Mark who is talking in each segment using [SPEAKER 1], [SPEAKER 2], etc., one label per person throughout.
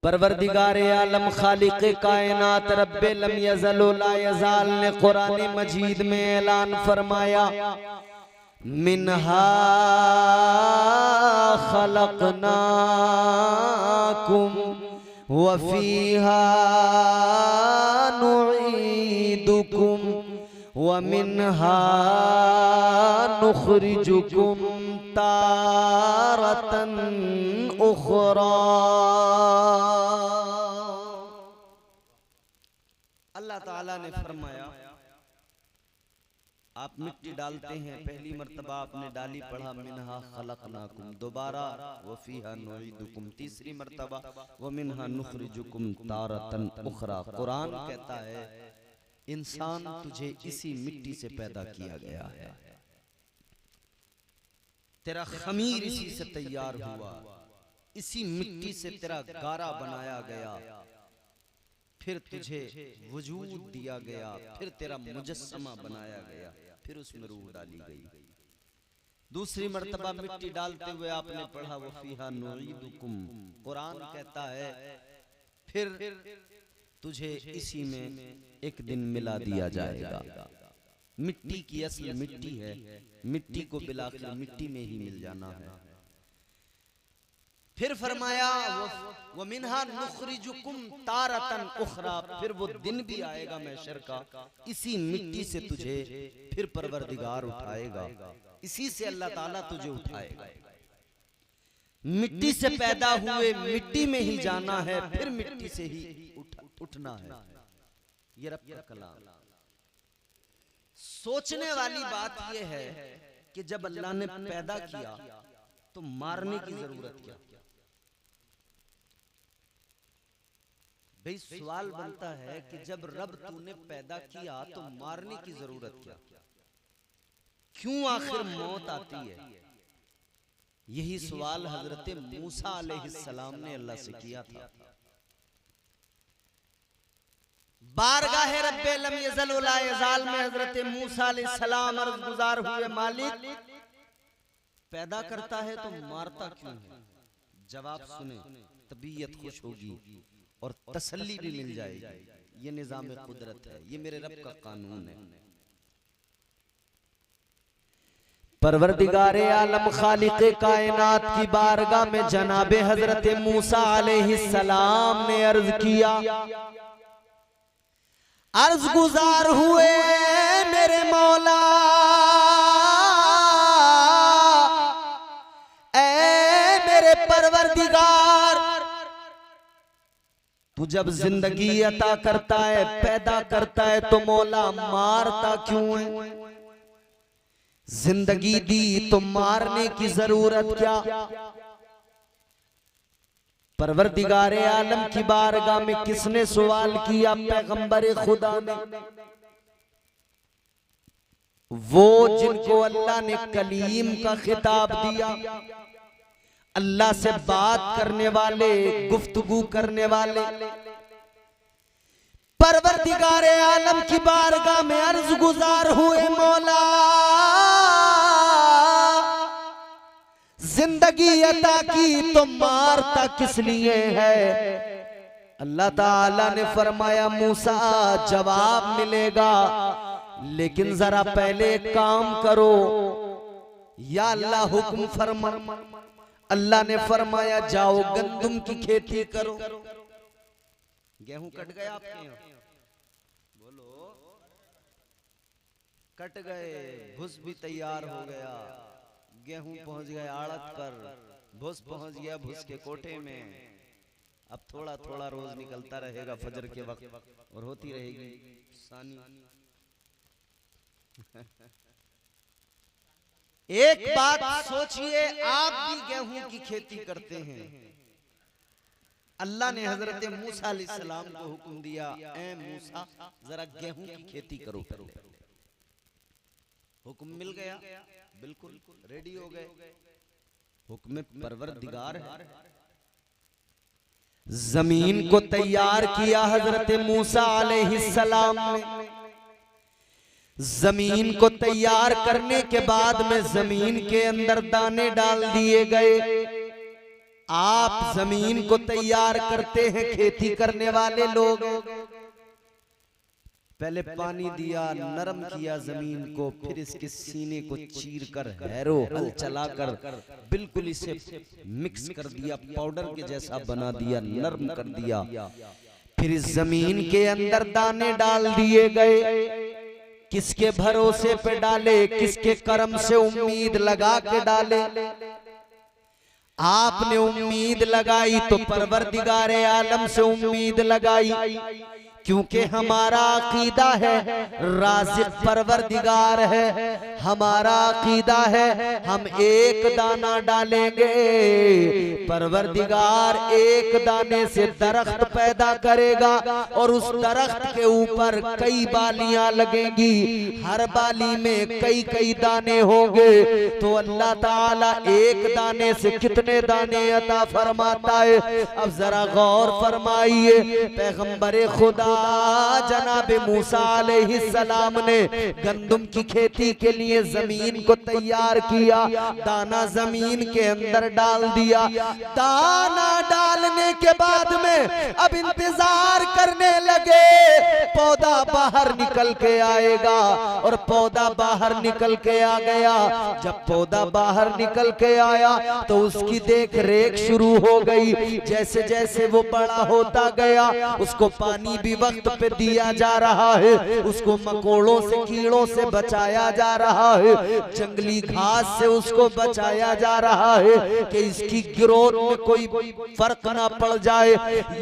[SPEAKER 1] परवरदिगार आलम खालिक कायनात रब्बे लम यज़ल ला यज़ाल ने कुरान मजीद में ऐलान फरमाया, मिनहा खलक़नाकुम व फीहा नुईदुकुम व मिनहा नुखरिजुकुम तारतन उखरा। अल्लाह ताला ने फरमाया, आप मिट्टी डालते हैं, पहली मर्तबा आपने डाली, पढ़ा मिनहा खलक़नाकुम, दोबारा वफीहा नुईदुकुम, तीसरी मर्तबा व मिनहा नुखरिजुकुम तारतन उखरा। कुरान कहता है इंसान तुझे इसी मिट्टी से पैदा किया गया है, तेरा खमीर इसी से तैयार हुआ, इसी मिट्टी से तेरा गारा बनाया गया, फिर तुझे वजूद दिया गया, फिर तेरा मुजस्समा बनाया गया, फिर उसमें रूह डाली गई। दूसरी मर्तबा मिट्टी डालते हुए आपने पढ़ा वफीहा नुईदुकुम। कुरान कहता है फिर तुझे इसी में एक दिन मिला दिया जाएगा। मिट्टी की असल मिट्टी है, मिट्टी को बिलाखिर मिट्टी में ही मिल जाना है। फिर फरमाया वो मिनहा नुखरिजुकुम तारतन उखरा, फिर वो दिन भी आएगा महशर का, इसी मिट्टी से तुझे फिर परवरदिगार उठाएगा, इसी से अल्लाह ताला तुझे उठाएगा। मिट्टी से पैदा हुए मिट्टी में ही जाना है, फिर मिट्टी से ही उठना है। ये रब का कलाम। सोचने वाली बात यह है कि जब अल्लाह ने पैदा किया तो मारने की जरूरत क्या? भाई सवाल बनता है कि जब रब तूने पैदा किया तो मारने की जरूरत क्या? क्यों आखिर मौत आती है? यही सवाल हजरत मूसा अलैहिस्सलाम ने अल्लाह से किया था। बारगाह रब्बे लम यज़ल ला यज़ाल में हजरत मूसा अलैहिस्सलाम अर्ज़ गुजार हुए, मालिक पैदा करता है तो मारता क्यों है? जवाब सुने, तबीयत खुश होगी और तसल्ली भी मिल जाएगी। ये निज़ाम कुदरत है, ये मेरे रब का कानून है। परवरदिगार आलम खालिक कायनात की बारगाह में जनाबे हजरत मूसा अलैहिस्सलाम ने अर्ज किया, अर्ज गुजार हुए मेरे मौला, ऐ मेरे परवरदिगार, तू जब जिंदगी अता करता है, पैदा करता है तो मौला मारता क्यों है? जिंदगी दी तो मारने की जरूरत क्या? परवरदिगार आलम की बारगाह में किसने सवाल किया? पैगंबर खुदा ने, वो जिनको अल्लाह ने कलीम का खिताब दिया, अल्लाह से बात करने वाले, गुफ्तगू करने वाले। परवरदिगार आलम की बारगाह में अर्ज गुजार हुए, मौला जिंदगी अता की तो मारता किस लिए है? अल्लाह ताला ने फरमाया, मूसा जवाब मिलेगा, लेकिन जरा पहले काम करो। या अल्लाह हुक्म फरमा। अल्लाह ने फरमाया, जाओ गंदुम की खेती करो। गेहूं कट गए आपके यहाँ? बोलो, कट गए, भुस भी तैयार हो गया, गेहूं पहुंच गए आड़त पर, भुस पहुंच गया भुस के कोठे में। अब थोड़ा थोड़ा रोज निकलता रहेगा फजर के वक्त और होती रहेगी सानी। एक बात सोचिए, आप भी गेहूं की खेती करते हैं। अल्लाह ने हजरत मूसा अलैहिस्सलाम को हुक्म दिया, ए मूसा जरा गेहूं की खेती करो। हुक्म मिल गया, बिल्कुल रेडी हो गए। हुक्म परवरदिगार है। जमीन को तैयार किया हजरत मूसा अलैहिस्सलाम ने। जमीन को तैयार करने के बाद में जमीन के अंदर दाने डाल दिए गए। आप जमीन को तैयार करते हैं, खेती करने वाले लोग। पहले पानी दिया, नरम किया जमीन को, फिर इसके सीने को चीर कर हैरो हल चलाकर बिल्कुल इसे मिक्स कर दिया, पाउडर के जैसा बना दिया, नरम कर दिया। फिर इस जमीन के अंदर दाने डाल दिए गए। किसके भरोसे पे डाले, किसके कर्म से उम्मीद लगा के डाले। आपने उम्मीद लगाई तो परवरदिगारे आलम से उम्मीद लगाई, क्योंकि हमारा अकीदा है राज़िक़ परवरदिगार है। हमारा अकीदा है हम एक दाना डालेंगे, परवरदिगार एक दाने से दरख्त पैदा करेगा और उस दरख्त के ऊपर कई बालियां लगेंगी, हर बाली में कई कई दाने होंगे। तो अल्लाह ताला एक दाने से कितने दाने अता फरमाता है। अब जरा गौर फरमाइए, पैगंबरे खुदा जनाब मूसा अलैहिस्सलाम ने गंदम की खेती के लिए जमीन को तैयार किया, दाना जमीन के अंदर डाल दिया। दाना डालने के बाद में अब इंतजार करने लगे, पौधा बाहर निकल के आएगा। और पौधा बाहर निकल के आ गया। जब पौधा बाहर निकल के आया तो उसकी देख रेख शुरू हो गई। जैसे जैसे वो बड़ा होता गया, उसको पानी भी वक्त पे दिया जा रहा है, उसको मकोड़ों से कीड़ों से बचाया जा रहा है, जंगली घास से उसको बचाया जा रहा है कि इसकी ग्रोथ में कोई फर्क ना पड़ जाए।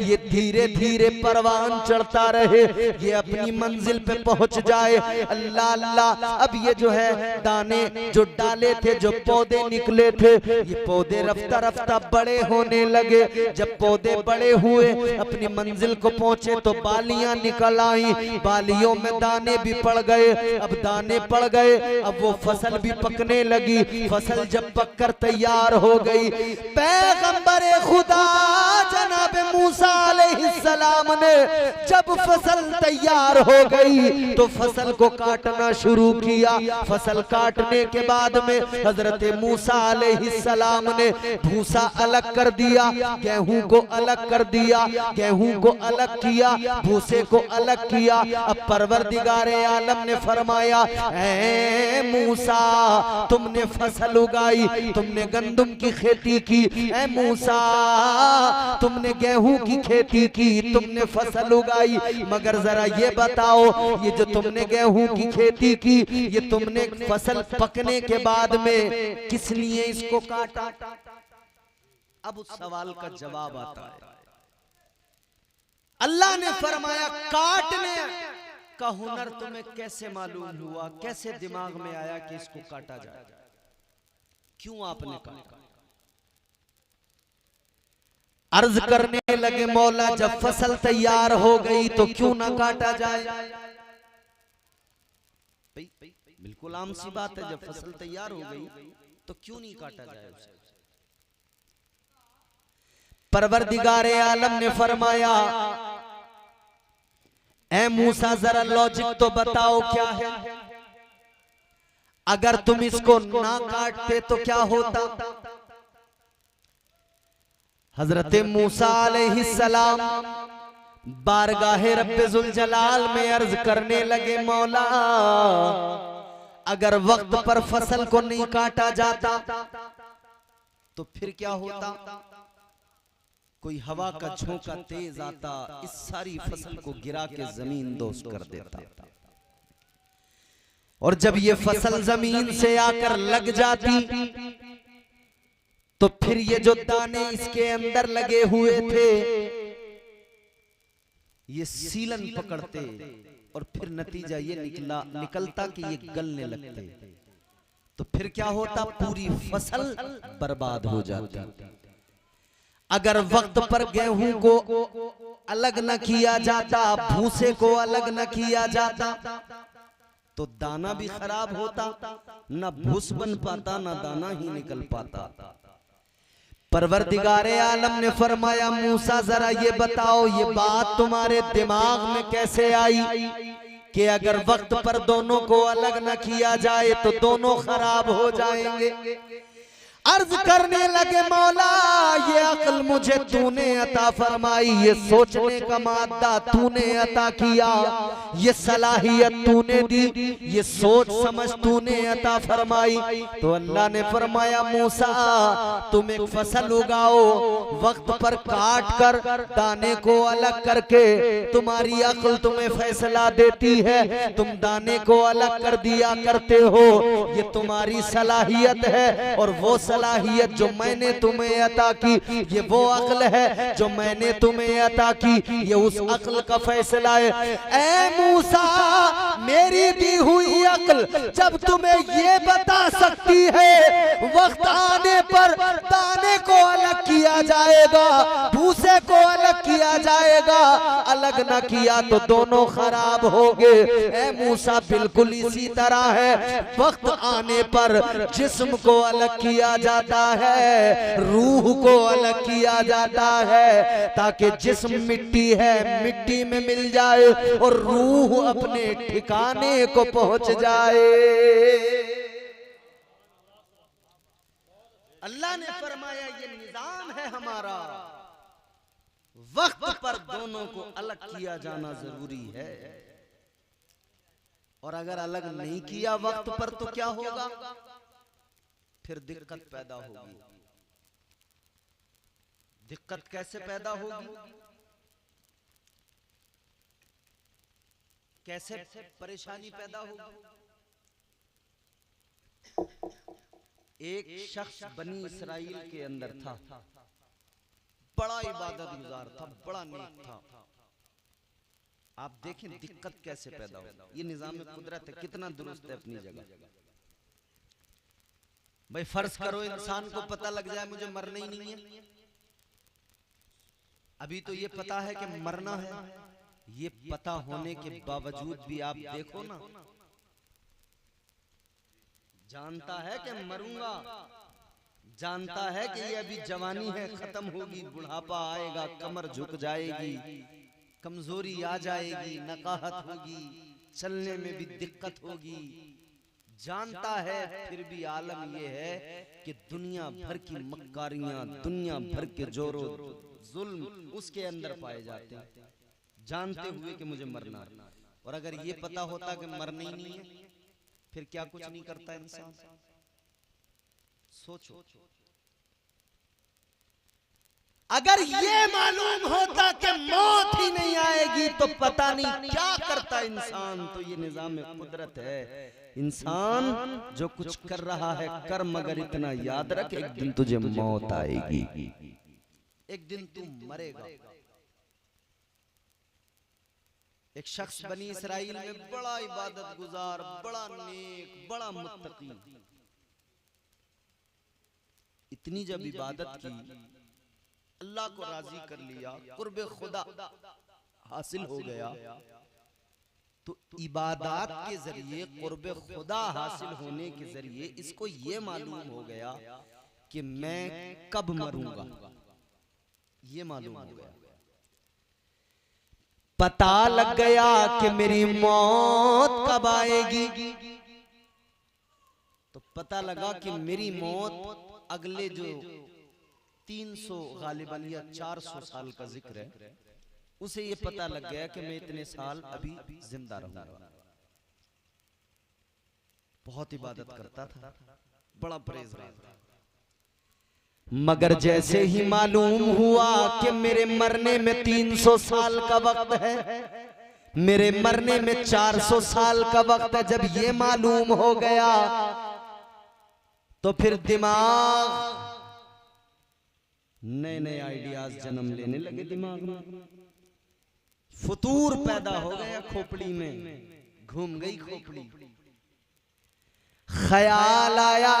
[SPEAKER 1] ये धीरे धीरे परवान चढ़ता रहे, ये अपनी मंजिल पे पहुंच जाए। अल्लाह अल्लाह। अब ये जो है दाने जो डाले थे, जो पौधे निकले थे, ये पौधे रफ्ता रफ्ता बड़े होने लगे। जब पौधे बड़े हुए, अपनी मंजिल को पहुंचे तो बालियां निकल आई, बालियों में दाने भी पड़ गए। अब दाने पड़ गए, अब वो फसल भी पकने लगी। फसल जब पककर तैयार हो गई, पैगंबरे खुदा जनाब मूसा अलैहिस्सलाम ने जब फसल तैयार हो गई तो फसल को काटना शुरू किया। फसल काटने के बाद में हजरत मूसा अलैहिस्सलाम ने भूसा अलग कर दिया, गेहूं को अलग कर दिया, गेहूं को अलग किया, भूसे को अलग किया। अब परवरदिगारे आलम ने फरमाया, ऐ मूसा तुमने फसल उगाई, तुमने गंदम की खेती की, ऐ मूसा तुमने गेहूं की खेती की, तुमने फसल उगाई, मगर जरा ये बताओ, ये जो तुमने गेहूं की खेती की, ये तुमने फसल पकने के बाद में किस लिए इसको काटा? अब उस सवाल का जवाब आता है। अल्लाह ने फरमाया, काटने का हुनर तुम्हें कैसे मालूम हुआ, कैसे दिमाग में आया कि इसको काटा जाए? क्यों आपने काटा? अर्ज करने लगे, मौला जब फसल तैयार हो गई तो क्यों ना काटा जाए? बिल्कुल आम सी बात है, जब फसल तैयार हो गई तो क्यों नहीं काटा जाए उसे? परवरदिगारे आलम ने फरमाया, ऐ मूसा जरा लॉजिक तो बताओ क्या है? अगर तुम इसको ना काटते तो क्या होता? हजरत मूसा अलैहिस्सलाम बारगाहे रब्बे जुल जलाल में अर्ज करने लगे, मौला अगर वक्त पर फसल को नहीं काटा जाता तो फिर क्या होता? कोई हवा का झोंका तेज आता, इस सारी फसल को गिरा के जमीन दोस्त कर देता। और जब ये फसल जमीन से आकर लग जाती तो फिर ये जो दाने इसके अंदर लगे हुए थे, ये सीलन पकड़ते और फिर नतीजा ये निकलता कि ये गलने लगते। तो फिर क्या होता? पूरी फसल बर्बाद हो जाती। अगर वक्त पर गेहूं को अलग न किया जाता, भूसे को अलग न किया जाता, तो दाना भी खराब होता, न भूस बन पाता, न दाना ही निकल पाता। परवरदिगारे आलम ने फरमाया, मूसा जरा ये बताओ, ये बात तुम्हारे दिमाग में कैसे आई कि अगर वक्त पर दोनों को अलग न किया जाए तो दोनों खराब हो जाएंगे? अर्ज करने लगे मौला ये अक्ल मुझे तूने अता फरमाई, ये सोचने का मादा तूने अता किया, ये सलाहियत तूने दी, ये सोच समझ तूने अता फरमाई। तो अल्लाह ने फरमाया मूसा तुम एक फसल उगाओ, वक्त पर काट कर दाने को अलग करके, तुम्हारी अक्ल तुम्हें फैसला देती है, तुम दाने को अलग कर दिया करते हो, ये तुम्हारी सलाहियत है। और वो सलाहियत जो मैंने तुम्हें अता की ये वो अक्ल है जो मैंने तुम्हें अता की, ये उस अक्ल का फैसला है। ऐ मूसा मेरी दी हुई अक्ल जब तुम्हें ये बता सकती है वक्त आने पर दाने को अलग किया जाएगा, भूसे को अलग किया जाएगा, अलग न किया तो दोनों खराब होंगे। ऐ मूसा बिल्कुल इसी तरह है, वक्त आने पर जिस्म को अलग किया जाता है, रूह को अलग किया जाता है, ताकि जिस्म मिट्टी है मिट्टी में मिल जाए और रूह अपने ठिकाने को पहुंच जाए। अल्लाह ने फरमाया ये निजाम है हमारा, वक्त पर दोनों को अलग किया जाना जरूरी है, और अगर अलग नहीं किया वक्त पर तो क्या होगा, फिर दिक्कत पैदा होगी। दिक्कत कैसे पैदा होगी, कैसे परेशानी पैदा होगी। एक शख्स बनी इसराइल के अंदर था, बड़ा इबादत गुजार था, बड़ा नेक था। आप देखें दिक्कत कैसे पैदा हो, ये निजाम कुदरत है, कितना दुरुस्त है अपनी जगह। भाई फर्ज करो इंसान को पता लग जाए मुझे मरना ही नहीं है, अभी तो ये पता है कि मरना है, ये पता होने के बावजूद भी आप देखो ना, जानता है कि मरूंगा, जानता है कि ये अभी जवानी है खत्म होगी, बुढ़ापा आएगा, कमर झुक जाएगी, कमजोरी आ जाएगी, नकाहत होगी, चलने में भी दिक्कत होगी, जानता है, फिर भी आलम ये है कि दुनिया भर की मक्कारियां, दुनिया भर के जोरो जुल्म उसके अंदर पाए जाते हैं, जानते हुए कि मुझे मरना है। और अगर ये पता होता कि मरना ही नहीं है फिर क्या कुछ नहीं करता इंसान। सोचो, अगर ये मालूम होता कि मौत ही नहीं आएगी तो पता नहीं क्या करता इंसान। तो ये निजाम कुदरत है, इंसान जो कुछ कर रहा है कर, मगर इतना याद रख एक दिन तुझे मौत आएगी, एक दिन तू मरेगा। एक शख्स बनी इसराइल में बड़ा इबादत गुजार, बड़ा नेक, बड़ा मुत्तकी, इतनी जब इबादत की अल्लाह को राजी कर लिया, कुर्बे खुदा हासिल हो गया, तो इबादत के जरिए कुर्बे खुदा हासिल होने के जरिए इसको ये मालूम हो गया कि मैं कब मरूंगा, ये मालूम हो गया। पता लग गया कि मेरी मौत कब आएगी, तो पता लगा कि मेरी मौत अगले जो 300 गालिबन या 400 साल का जिक्र है, उसे ये पता लग गया कि मैं इतने साल अभी जिंदा रहूंगा। बहुत इबादत करता था, बड़ा परहेजगार था, मगर जैसे ही मालूम हुआ कि मेरे मरने में 300 साल का वक्त है, मेरे मरने में 400 साल का वक्त है, जब ये मालूम हो गया तो फिर दिमाग नए नए आइडियाज जन्म लेने लगे, दिमाग में फतूर पैदा हो गया, खोपड़ी में घूम गई खोपड़ी। ख्याल आया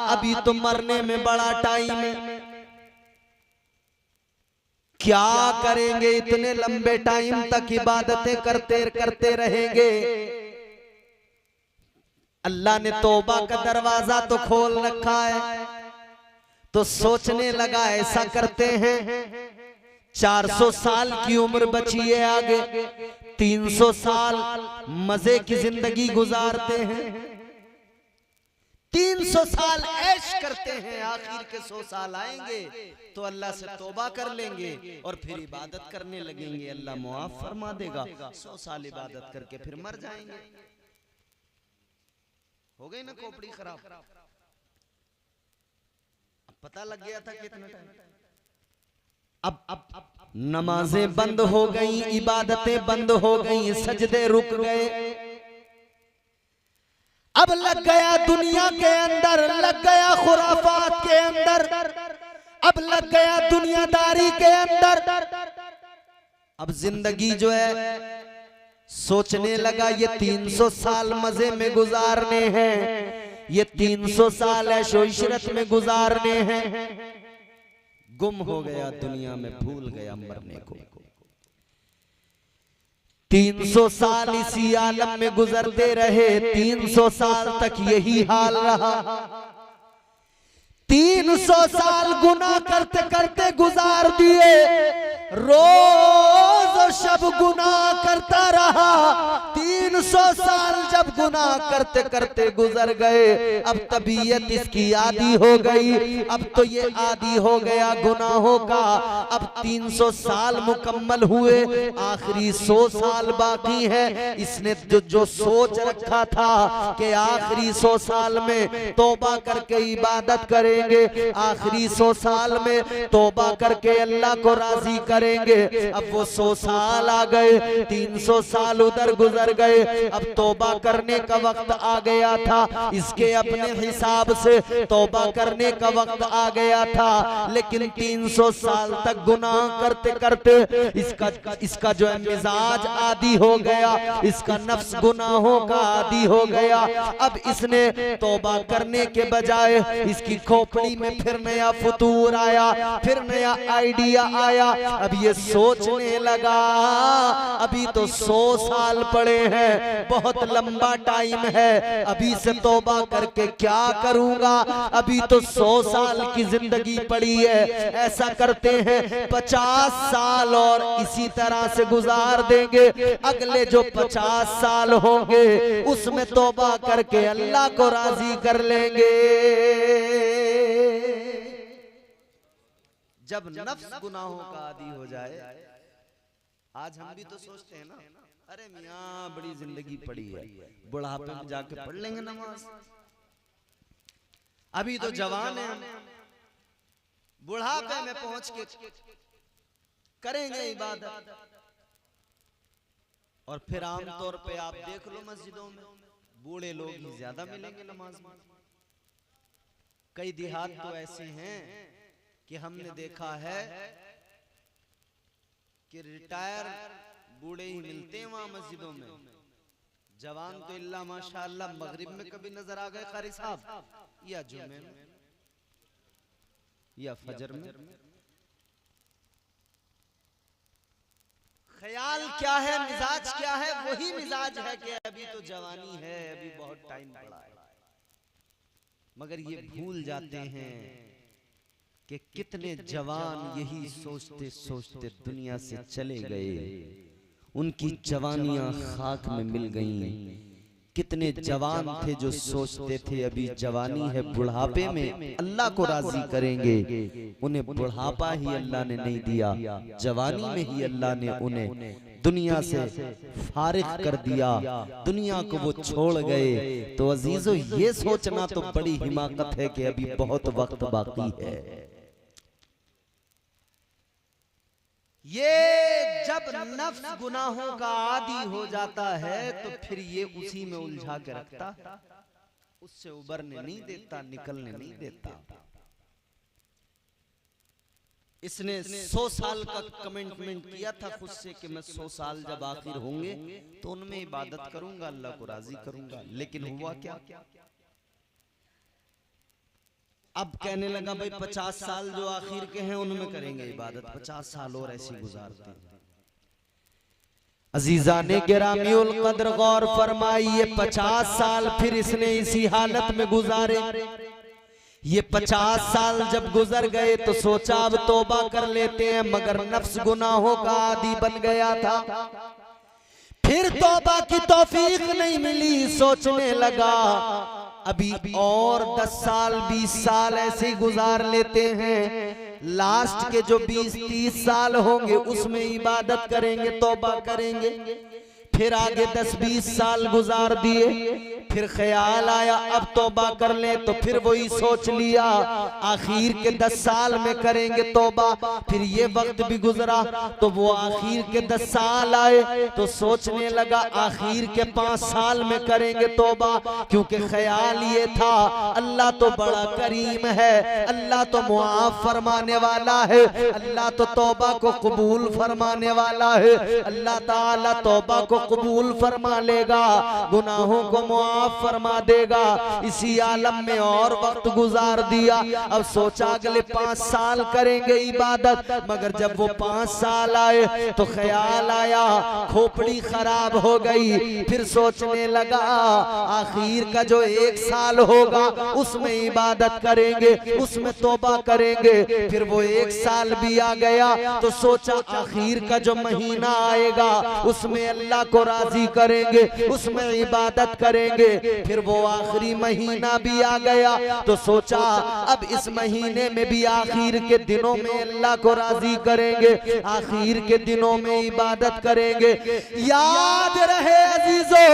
[SPEAKER 1] अभी तो मरने में बड़ा टाइम है, क्या करेंगे, इतने लंबे टाइम तक इबादतें करते करते रहेंगे। अल्लाह ने तौबा का दरवाजा तो खोल रखा है, तो सोचने लगा ऐसा करते हैं 400 साल की उम्र बची है आगे, 300 साल मजे की जिंदगी गुजारते हैं, 300 साल ऐश करते हैं, आखिर के 100 साल आएंगे तो अल्लाह से तौबा कर लेंगे और फिर इबादत करने लगेंगे, अल्लाह मुआफ फरमा देगा। 100 साल इबादत करके फिर मर जाएंगे। हो गई ना खोपड़ी खराब। पता लग गया था कितना टाइम। अब नमाजें बंद हो गई, इबादतें बंद हो गई, सजदे रुक गए। अब लग गया दुनिया के अंदर, लग गया खुराफात के अंदर, अब लग गया दुनियादारी के अंदर। अब जिंदगी जो है सोचने लगा ये 300 साल मजे में गुजारने हैं, ये 300 साल ऐशो इशरत में गुजारने हैं। गुम हो गया दुनिया में, भूल गया मरने को। 300 साल इसी आलम में गुजरते रहे, 300 साल तक यही हाल रहा। 300 साल गुनाह करते करते गुजार दिए, रोज शब गुनाह करता रहा। 300 साल जब गुनाह करते करते गुजर गए, अब तबीयत इसकी आदी हो गई, अब तो ये आदी हो गया गुनाहों का। अब 300 साल मुकम्मल हुए, आखिरी 100 साल बाकी है। इसने जो सोच रखा था कि आखिरी 100 साल में तौबा करके इबादत करेंगे, आखिरी 100 साल में तौबा करके अल्लाह को राजी करेंगे, अब वो 100 साल आ गए, 300 साल उधर गुजर गए। अब तौबा करने का वक्त आ गया था, इसके अपने हिसाब से तौबा करने का वक्त आ गया था। लेकिन 300 साल तक गुनाह करते करते इसका जो है मिजाज आदी हो गया, इसका नफ्स गुनाहों का आदी हो गया। अब इसने तौबा करने के बजाय इसकी खोपड़ी में फिर नया फतूर आया, फिर नया आइडिया आया। अब ये सोचने लगा अभी तो 100 साल पड़े हैं, बहुत लंबा टाइम है, अभी से तौबा करके क्या करूंगा, अभी तो 100 साल की जिंदगी पड़ी है। ऐसा करते हैं 50 साल और इसी तरह से गुजार देंगे, अगले जो 50 साल होंगे उसमें तौबा करके अल्लाह को राजी कर लेंगे। जब नफ्स गुनाहों का आदी हो जाए, आज हम भी तो सोचते हैं ना, अरे मियाँ बड़ी जिंदगी पड़ी है, बुढ़ापे में जाके पढ़ लेंगे नमाज, अभी तो जवान है, बुढ़ापे में पहुंच के करेंगे इबादत। और फिर आमतौर पे आप देख लो मस्जिदों में बूढ़े लोग ही ज्यादा मिलेंगे नमाज में। कई देहात तो ऐसे हैं कि हमने देखा है कि रिटायर बूढ़े ही मिलते हैं वहां मस्जिदों में, जवान तो इल्ला माशाअल्लाह मगरिब में कभी नजर आ गए कारी साहब, या जुमे में या फजर में। ख्याल क्या है, मिजाज क्या है, वही मिजाज है कि अभी तो जवानी है, अभी बहुत टाइम पड़ा है। मगर ये भूल जाते हैं कि कितने जवान यही सोचते सोचते दुनिया से चले गए, उनकी जवानियां खाक में मिल गईं। कितने जवान थे जो सोचते थे अभी जवानी है, बुढ़ापे में अल्लाह को राजी करेंगे, उन्हें बुढ़ापा ही अल्लाह ने नहीं दिया, जवानी में ही अल्लाह ने उन्हें दुनिया से फारिग कर दिया, दुनिया को वो छोड़ गए। तो अजीजों ये सोचना तो बड़ी हिमाकत है कि अभी बहुत वक्त बाकी है। ये जब नफ्स गुनाहों का आदी हो जाता है तो फिर ये उसी में उलझा के रखता, उससे उबरने नहीं देता, निकलने नहीं देता। इसने 100 साल का कमिटमेंट किया था खुद से कि मैं 100 साल जब आखिर होंगे तो उनमें इबादत करूंगा, अल्लाह को राजी करूंगा। लेकिन हुआ क्या? अब कहने लगा भाई 50 साल जो आखिर के हैं उनमें करेंगे इबादत, 50 साल और ऐसी गुजारते हैं। अजीजाने गिरामीउल कद्र गौर फरमाई, ये 50 साल फिर इसने इसी हालत में गुजारे। ये 50 साल जब गुजर गए तो सोचा अब तौबा कर लेते हैं, मगर नफ्स गुनाहों का आदी बन गया था। फिर तौबा की तौफीक नहीं मिली, सोचने लगा अभी और 10 साल 20 साल ऐसे ही गुजार लेते हैं, लास्ट के जो 20-30 साल होंगे उसमें इबादत करेंगे, तौबा करेंगे। फिर आगे 10-20 साल गुजार दिए, फिर ख्याल आया अब तौबा कर ले, तो फिर वही सोच लिया आखिर के 10 साल में करेंगे तौबा। फिर ये वक्त भी गुजरा तो वो आखिर के 10 साल आए तो सोचने लगा आखिर के 5 साल में करेंगे तौबा, क्योंकि ख्याल ये था अल्लाह तो बड़ा करीम है, अल्लाह तो मुआफ फरमाने वाला है, अल्लाह तो तौबा को कबूल फरमाने वाला है, अल्लाह ताला तौबा को कबूल फरमा लेगा, गुनाहों को मुआफ फरमा देगा। इसी आलम में और वक्त गुजार दिया। अब सोचा अगले 5 साल करेंगे इबादत, मगर जब वो 5 साल आए तो ख्याल आया खोपड़ी खराब हो गई। फिर सोचने लगा आखिर का जो 1 साल होगा उसमें इबादत करेंगे, उसमें तौबा करेंगे। फिर वो 1 साल भी आ गया तो सोचा आखिर का जो महीना आएगा उसमें अल्लाह को राजी करेंगे, उसमें इबादत करेंगे। फिर वो आखिरी महीना भी आ गया तो सोचा अब इस महीने में भी आखिर के दिनों में अल्लाह को राजी करेंगे, आखिर के दिनों में इबादत करेंगे। याद रहे अजीजों,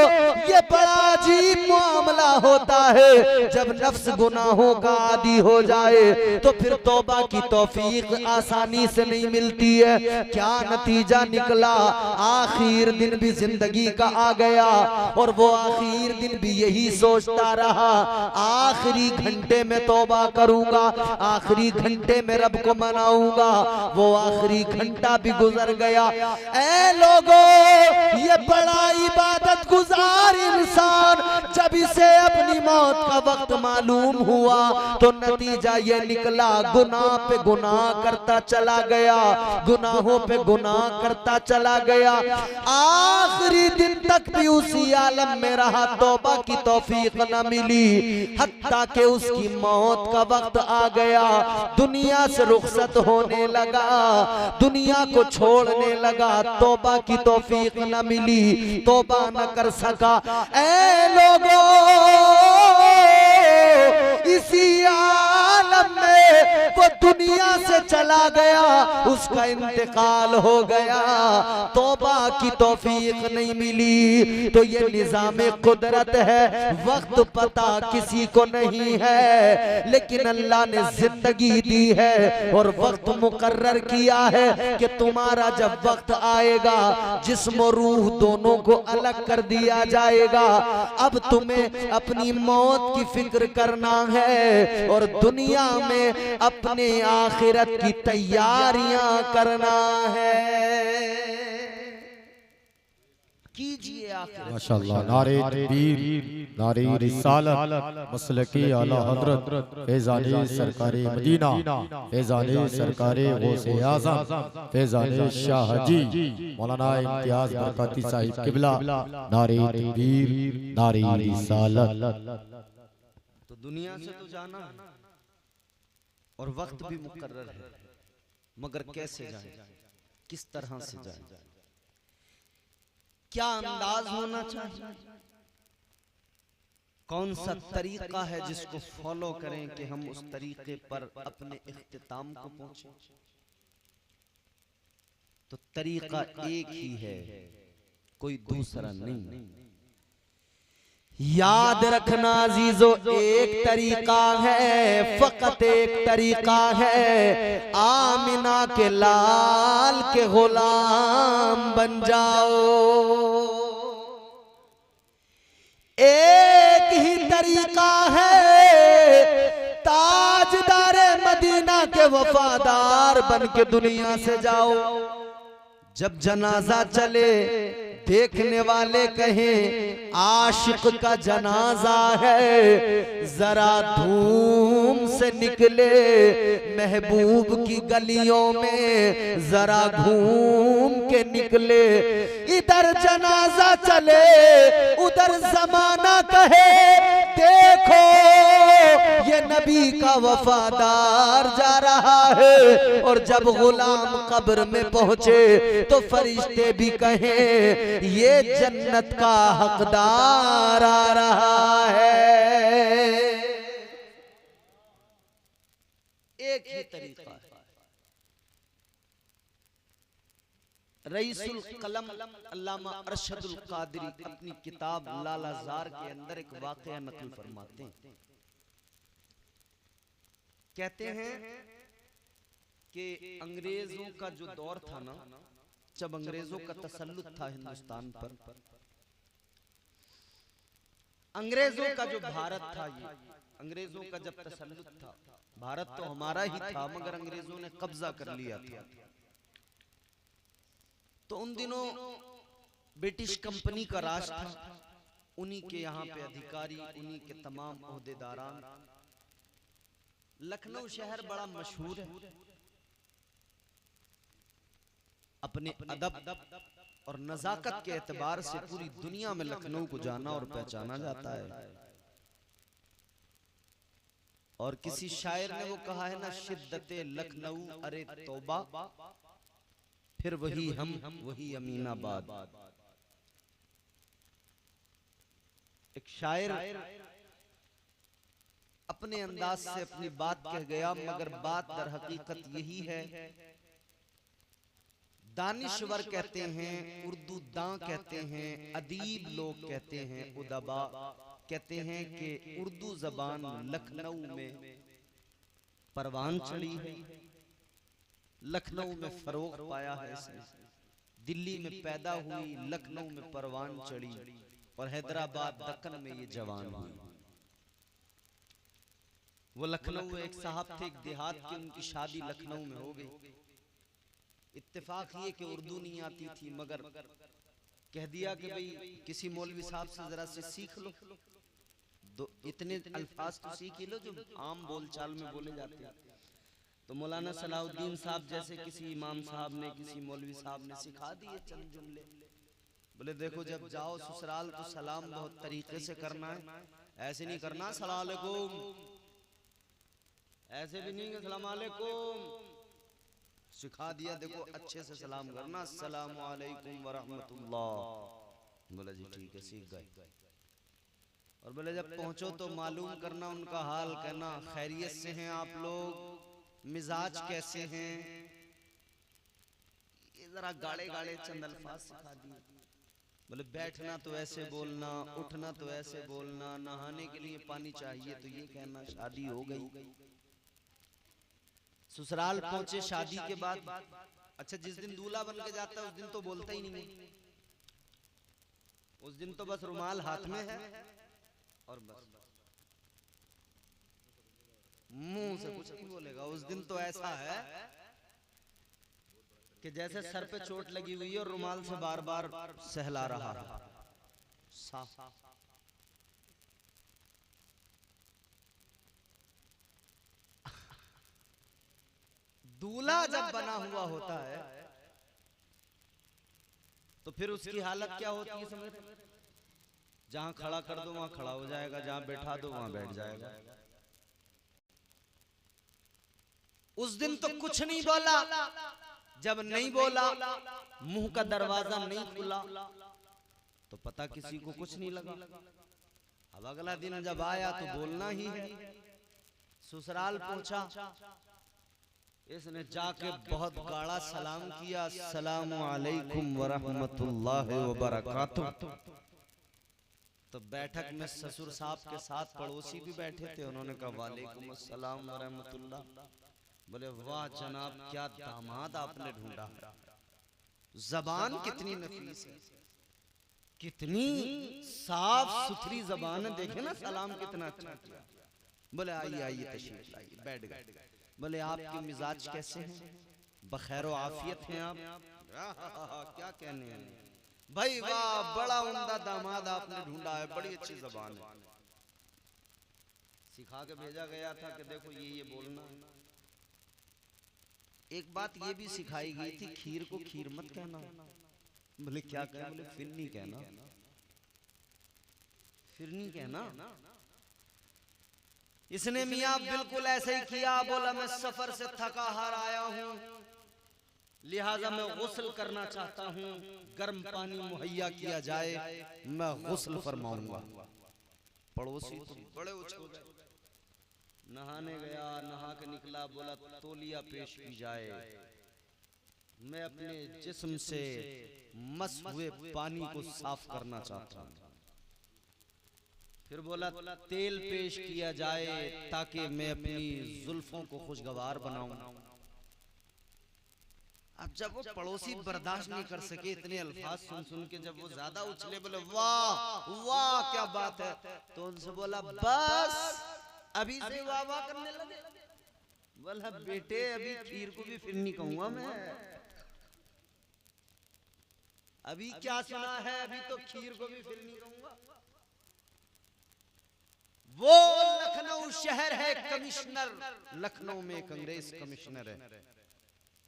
[SPEAKER 1] ये बड़ा अजीब मामला होता है जब नफ्स गुनाहों का आदी हो जाए तो फिर तौबा की तौफीक आसानी से नहीं मिलती है। क्या नतीजा निकला, आखिर दिन भी जिंदगी का आ गया और वो आखिर दिन भी यही सोचता रहा आखिरी घंटे में तौबा करूंगा, आखिरी घंटे में रब को मनाऊंगा। वो आखिरी घंटा भी गुजर गया। ऐ लोगों, ये बड़ा इबादत गुजार इंसान जब इसे अपनी मौत का वक्त मालूम हुआ तो नतीजा ये निकला गुनाह पे गुनाह करता चला गया, गुनाहों पे गुनाह करता चला गया। आखिरी दिन तक भी उसी आलम में रहा, तौबा की तौफीक न मिली, हत्ता के उसकी मौत का वक्त आ गया। दुनिया से रुखसत होने लगा, दुनिया को छोड़ने लगा, तौबा की तौफीक न मिली, तौबा न कर सका। ऐ लोगों, इसी आलम में वो दुनिया से चला गया, उसका इंतकाल हो गया, तौबा की तौफीक नहीं मिली। तो ये निजामे कुदरत है, वक्त पता किसी को नहीं है, लेकिन अल्लाह ने जिंदगी दी है और वक्त मुकर्रर किया है कि तुम्हारा जब वक्त आएगा जिस्म और रूह दोनों को अलग कर दिया जाएगा। अब तुम्हें अपनी मौत की फिक्र करना है और दुनिया में अपने आखिरत की तैयारियां करना है। कीजिए आखिरत।
[SPEAKER 2] माशाअल्लाह, नारे तकबीर, नारे रिसालत, मसलकी आला हजरत फैज़ाने सरकारे मदीना, फैज़ाने सरकारे गौसे आज़म, फैज़ाने शाह जी मौलाना इम्तियाज बरकाती साहिब किबला, नारे तकबीर, नारे रिसालत।
[SPEAKER 1] तो दुनिया से तो जाना और वक्त भी मुकर्रर है, मगर कैसे जाए, किस तरह से जाए, क्या अंदाज होना चाहिए, कौन सा तरीका है जिसको फॉलो करें कि हम उस तरीके पर अपने इख्तिताम को पहुंचे। तो तरीका एक ही है, कोई दूसरा नहीं। याद रखना अजीजों, एक तरीका है, फकत एक तरीका है, आमिना के लाल के गुलाम बन जाओ। एक ही तरीका है, ताजदारे मदीना के वफादार बन के दुनिया से जाओ। जब जनाजा चले देखने वाले कहें आशिक का जनाजा है, जरा धूम से निकले महबूब की गलियों में, जरा घूम के निकले। इधर जनाजा चले उधर जमाना कहे देखो ये नबी का वफादार जा रहा है। और जब गुलाम कब्र में पहुंचे तो फरिश्ते भी कहें ये जन्नत का हकदार आ रहा है। एक ही तरीका है। रईसुल कलम अल्लामा अरशदुल कादरी अपनी किताब लालाजार के अंदर एक वाकया नकल फरमाते हैं। कहते हैं कि अंग्रेजों का जो दौर था ना, जब अंग्रेजों का तसल्लुत था हिंदुस्तान पर, अंग्रेजों का जो भारत था, ये अंग्रेजों का जब तसल्लुत था, भारत तो हमारा ही था मगर अंग्रेजों ने कब्जा कर लिया था। तो उन दिनों ब्रिटिश कंपनी का राज था, उन्हीं के यहाँ पे अधिकारी, उन्हीं के तमाम ओहदेदारान। लखनऊ शहर बड़ा मशहूर है अपने अदब और नजाकत के एतबार से। पूरी दुनिया में लखनऊ को जाना और पहचाना जाता है। और किसी शायर ने वो कहा है ना, शिद्दते लखनऊ अरे तौबा, फिर वही हम वही अमीनाबाद। एक शायर अपने अंदाज से अपनी बात कह गया, मगर बात दर हकीकत यही है। दानिश्वर कहते हैं, उर्दू दां कहते हैं, अदीब लोग कहते हैं, उदबा कहते हैं कि उर्दू जबान लखनऊ में परवान चढ़ी है, लखनऊ में फरोग पाया है इसने। दिल्ली में पैदा हुई, लखनऊ में परवान चढ़ी, और हैदराबाद दक्कन में ये जवान हुई। वो लखनऊ एक साहब थे, एक देहात की, उनकी शादी लखनऊ में हो गई। इत्तेफाक ये कि उर्दू नहीं आती थी, मगर कह दिया कि भाई किसी मौलवी साहब से जरा से सीख लो, इतने अल्फाज तो सीख ही लो जो आम बोलचाल में बोले जाते हैं। तो मौलाना सलाउद्दीन साहब जैसे किसी इमाम साहब ने, किसी मौलवी साहब ने सिखा दिए चंद जुमले। बोले देखो, जब जाओ ससुराल तो सलाम बहुत तरीके से करना है, ऐसे नहीं करना सलाम अलैकुम, ऐसे भी नहीं कि सलाम अलैकुम। सिखा दिया, देखो अच्छे से सलाम करना, अस्सलामु अलैकुम व रहमतुल्लाह। बोला जी ठीक है, सीख गए। और बोले जब पहुंचो तो मालूम करना उनका हाल, कहना खैरियत से हैं आप लोग, मिजाज कैसे हैं। ये जरा गाड़े गाड़े चंद अल्फाज सिखा दिए। बोले बैठना तो ऐसे बोलना, उठना तो ऐसे बोलना, नहाने के लिए पानी चाहिए तो ये कहना, शादी हो गई। ससुराल पहुंचे शादी के बाद। अच्छा, जिस दिन दूल्हा बन के जाता है उस दिन तो बोलता ही नहीं है, उस दिन तो बस रुमाल हाथ में है और बस मुंह से कुछ नहीं बोलेगा। उस दिन तो ऐसा है कि जैसे सर पे चोट लगी हुई है और रुमाल से बार बार सहला रहा है। दूल्हा जब बना हुआ होता है तो फिर उसकी हालत क्या होती है समझते? जहां खड़ा कर दो वहां खड़ा हो जाएगा, जहां बैठा दो वहां बैठ जाएगा। उस दिन तो कुछ नहीं बोला, जब नहीं बोला, मुंह का दरवाजा नहीं खुला तो पता किसी को कुछ नहीं लगा। अब अगला दिन जब आया तो बोलना ही है। ससुराल पहुंचा, इसने जाके बहुत गाढ़ा सलाम किया, अस्सलामु अलैकुम व रहमतुल्लाहि व बरकातुहू। तो बैठक में ससुर साहब के साथ पड़ोसी भी बैठे थे, उन्होंने कहा वालेकुम अस्सलाम व रहमतुल्लाह। बोले वाह जनाब, क्या दामाद आपने ढूंढा, जबान कितनी नफीस है, कितनी साफ सुथरी जबान है, देखे ना सलाम कितना अच्छा किया। बोले आइए आइए तशरीफ लाइए, बैठ गए। बोले आपके मिजाज कैसे हैं, बखैर व आफियत हैं आप? क्या कहने हैं भाई, वाह बड़ा उम्दा दामाद आपने ढूंढा है, बड़ी अच्छी जबान है। सिखा के भेजा गया था कि देखो ये बोलना। एक बात ये भी सिखाई गई थी, खीर को खीर मत कहना। बोले क्या कहना? बोले फिरनी कहना, फिरनी कहना। इसने मियाँ बिल्कुल ऐसे ही किया, बोला मैं सफर से थका हार आया हूँ, लिहाजा मैं गुस्ल करना चाहता हूँ, गर्म पानी मुहैया किया जाए, मैं गुस्ल फरमाऊंगा। पड़ोसी तो बड़े उछल गए, नहाने गया, नहा के निकला, बोला तौलिया पेश की जाए, मैं अपने जिस्म से मस हुए पानी को साफ करना चाहता हूँ। फिर बोला तेल पेश किया जाए ताकि मैं अपनी जुल्फों को खुशगवार बनाऊं। अब जब वो पड़ोसी बर्दाश्त नहीं कर सके इतने अल्फाज सुन सुन के, जब वो ज्यादा उछले, बोले वाह वाह क्या बात है, तो उनसे बोला बस अभी से वाह वाह करने लगे। बोला बेटे अभी खीर को भी फिर नहीं कहूंगा मैं, अभी क्या सुना है, अभी तो खीर को भी फिर नहीं कहूंगा। वो लखनऊ शहर है, कमिश्नर लखनऊ में एक अंग्रेज कमिश्नर है।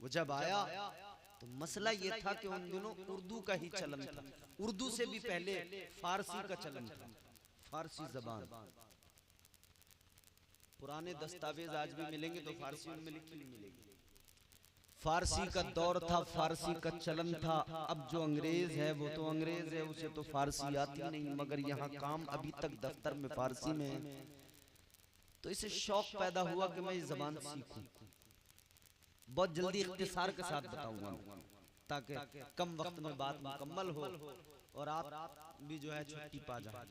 [SPEAKER 1] वो जब आया तो मसला ये था कि उन दिनों उर्दू का ही चलन था, उर्दू से भी पहले फारसी का चलन था, फारसी जबान। पुराने दस्तावेज आज भी मिलेंगे तो फारसी में लिखी नहीं मिलेगी। फारसी का दौर था, फारसी का चलन था। अब जो अंग्रेज है वो तो अंग्रेज है, उसे तो फारसी आती नहीं, मगर यहाँ काम अभी तक दफ्तर में फारसी में है। तो इसे शौक पैदा हुआ कि मैं इस जबान सीखूं। बहुत जल्दी इख्तिसार के साथ बताऊंगा ताकि कम वक्त में बात मुकम्मल हो और आप भी जो है छुट्टी पा जाए।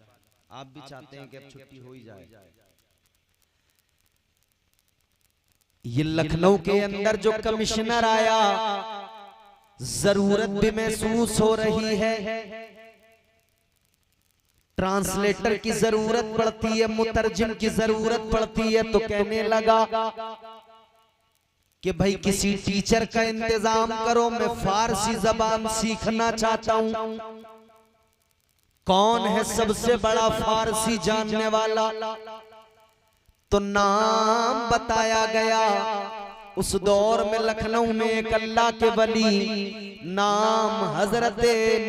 [SPEAKER 1] आप भी चाहते हैं कि अब छुट्टी हो ही जाए। ये लखनऊ के अंदर जो कमिश्नर आया, जरूरत भी महसूस हो रही है, ट्रांसलेटर की जरूरत पड़ती है, मुतरजिम की जरूरत पड़ती है। तो कहने लगा कि भाई किसी टीचर का इंतजाम करो, मैं फारसी जबान सीखना चाहता हूं। कौन है सबसे बड़ा फारसी जानने वाला? तो नाम बताया गया। उस दौर में लखनऊ में एक अल्लाह के वली, नाम हजरत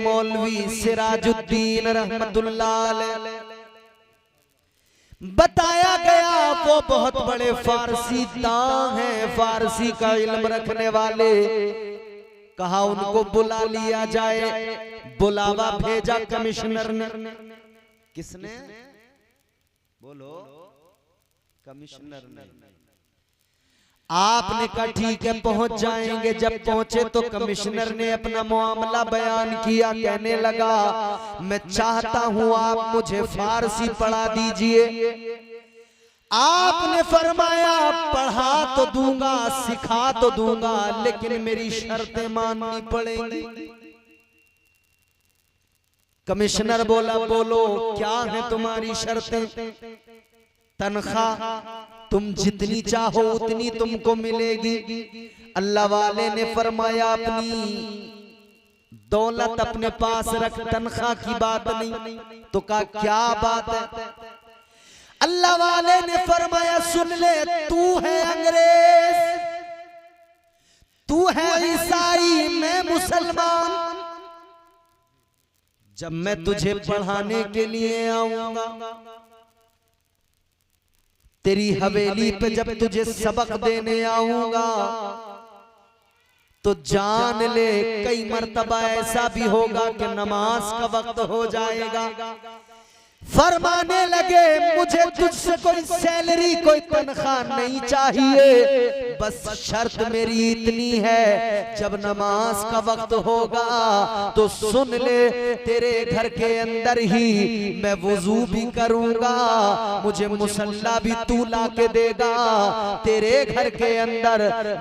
[SPEAKER 1] मौलवी सिराजुद्दीन रहमतुल्लाह अलैह बताया गया। वो बहुत बड़े फारसी दां हैं, फारसी का इल्म रखने वाले। कहा उनको बुला लिया जाए। बुलावा भेजा कमिश्नर ने। किसने? बोलो। कमिश्नर ने। आपने कहा ठीक है पहुंच जाएंगे। जब पहुंचे तो कमिश्नर ने अपना मामला बयान किया। कहने लगा मैं चाहता हूं आप मुझे फारसी पढ़ा दीजिए। आपने फरमाया पढ़ा तो दूंगा, सिखा तो दूंगा, लेकिन मेरी शर्तें माननी पड़ेंगी। कमिश्नर बोला बोलो क्या है तुम्हारी शर्तें? तनख्वाह तुम जितनी चाहो उतनी तुमको मिलेगी। अल्लाह वाले ने फरमाया अपनी दौलत अपने पास रख, तनख्वाह की बात नहीं। तो कहा क्या बात है? अल्लाह वाले ने फरमाया सुन ले, तू है अंग्रेज, तू है ईसाई, मैं मुसलमान। जब मैं तुझे पढ़ाने के लिए आऊंगा, तेरी हवेली पे जब तुझे सबक देने आऊंगा, तो जान ले कई मर्तबा ऐसा भी होगा कि नमाज का वक्त हो जाएगा। फरमाने लगे मुझे तुझसे कोई सैलरी, कोई तनख्वाह नहीं चाहिए, बस शर्त मेरी इतनी है, जब नमाज का वक्त होगा तो सुन ले, तेरे घर के अंदर ही मैं वुजू भी करूंगा, मुझे मुसल्ला भी तू ला के देगा, तेरे घर के अंदर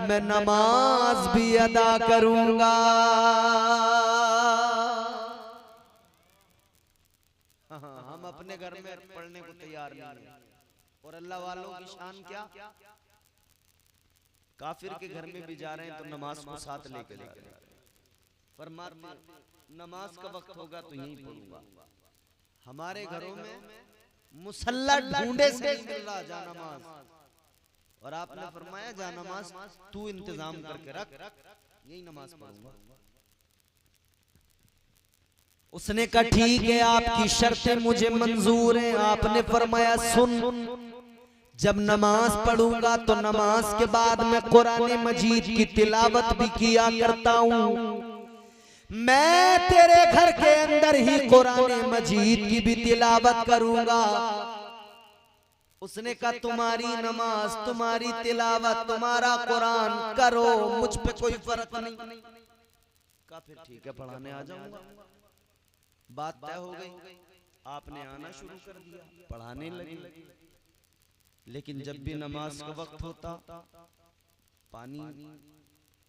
[SPEAKER 1] मैं नमाज भी अदा करूंगा। हम अपने घर में पढ़ने को तैयार नहीं है, और अल्लाह वालों की शान क्या, काफिर के घर में भी जा रहे हैं तो नमाज को साथ लेके जा रहे हैं। फरमाते नमाज का वक्त होगा तो यहीं पढ़ूंगा। हमारे घरों में मुसल्ला ढूंढे से नहीं मिल रहा जा नमाज, और आपने फरमाया जा नमाज तू इंतजाम करके रख, यही नमाज पढ़ूंगा। उसने कहा ठीक है आपकी शर्तें मुझे मंजूर हैं। आपने फरमाया सुन, जब नमाज पढ़ूंगा तो नमाज के बाद मैं कुरान मजीद की तिलावत भी किया करता हूँ। मैं तेरे घर के अंदर ही कुरान मजीद की भी तिलावत करूंगा। उसने कहा तुम्हारी नमाज, तुम्हारी तिलावत, तुम्हारा कुरान करो, मुझ पे कोई फर्क नहीं। कहा फिर ठीक है, पढ़ाने आ जाऊंगा। बात तय हो गई, आपने आना शुरू कर दिया, पढ़ाने लगे। लेकिन जब भी नमाज का वक्त होता, पानी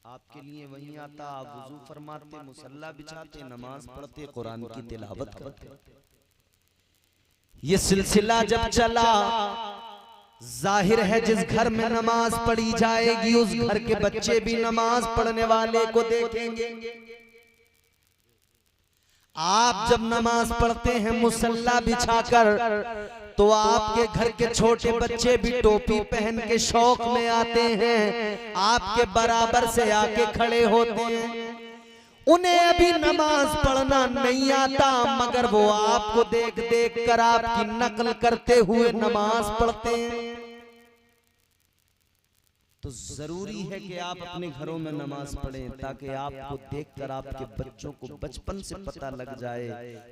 [SPEAKER 1] आपके लिए वहीं आता, आप वुजू फरमाते, मुसल्ला बिछाते, नमाज पढ़ते, कुरान की तिलावत करते। ये सिलसिला जब चला, जाहिर है जिस घर में नमाज पढ़ी जाएगी उस घर के बच्चे भी नमाज पढ़ने वाले को देखेंगे। आप जब नमाज पढ़ते हैं मुसल्ला बिछाकर, तो आपके घर के छोटे बच्चे भी टोपी पहन के शौक में आते हैं, आपके बराबर से आके खड़े होते हैं। उन्हें अभी नमाज पढ़ना नहीं आता, मगर वो आपको देख देख कर आपकी नकल करते हुए नमाज पढ़ते हैं। तो जरूरी है कि आप अपने घरों में नमाज पढ़ें, ताकि आपको देखकर आपके बच्चों को बचपन से पता लग जाए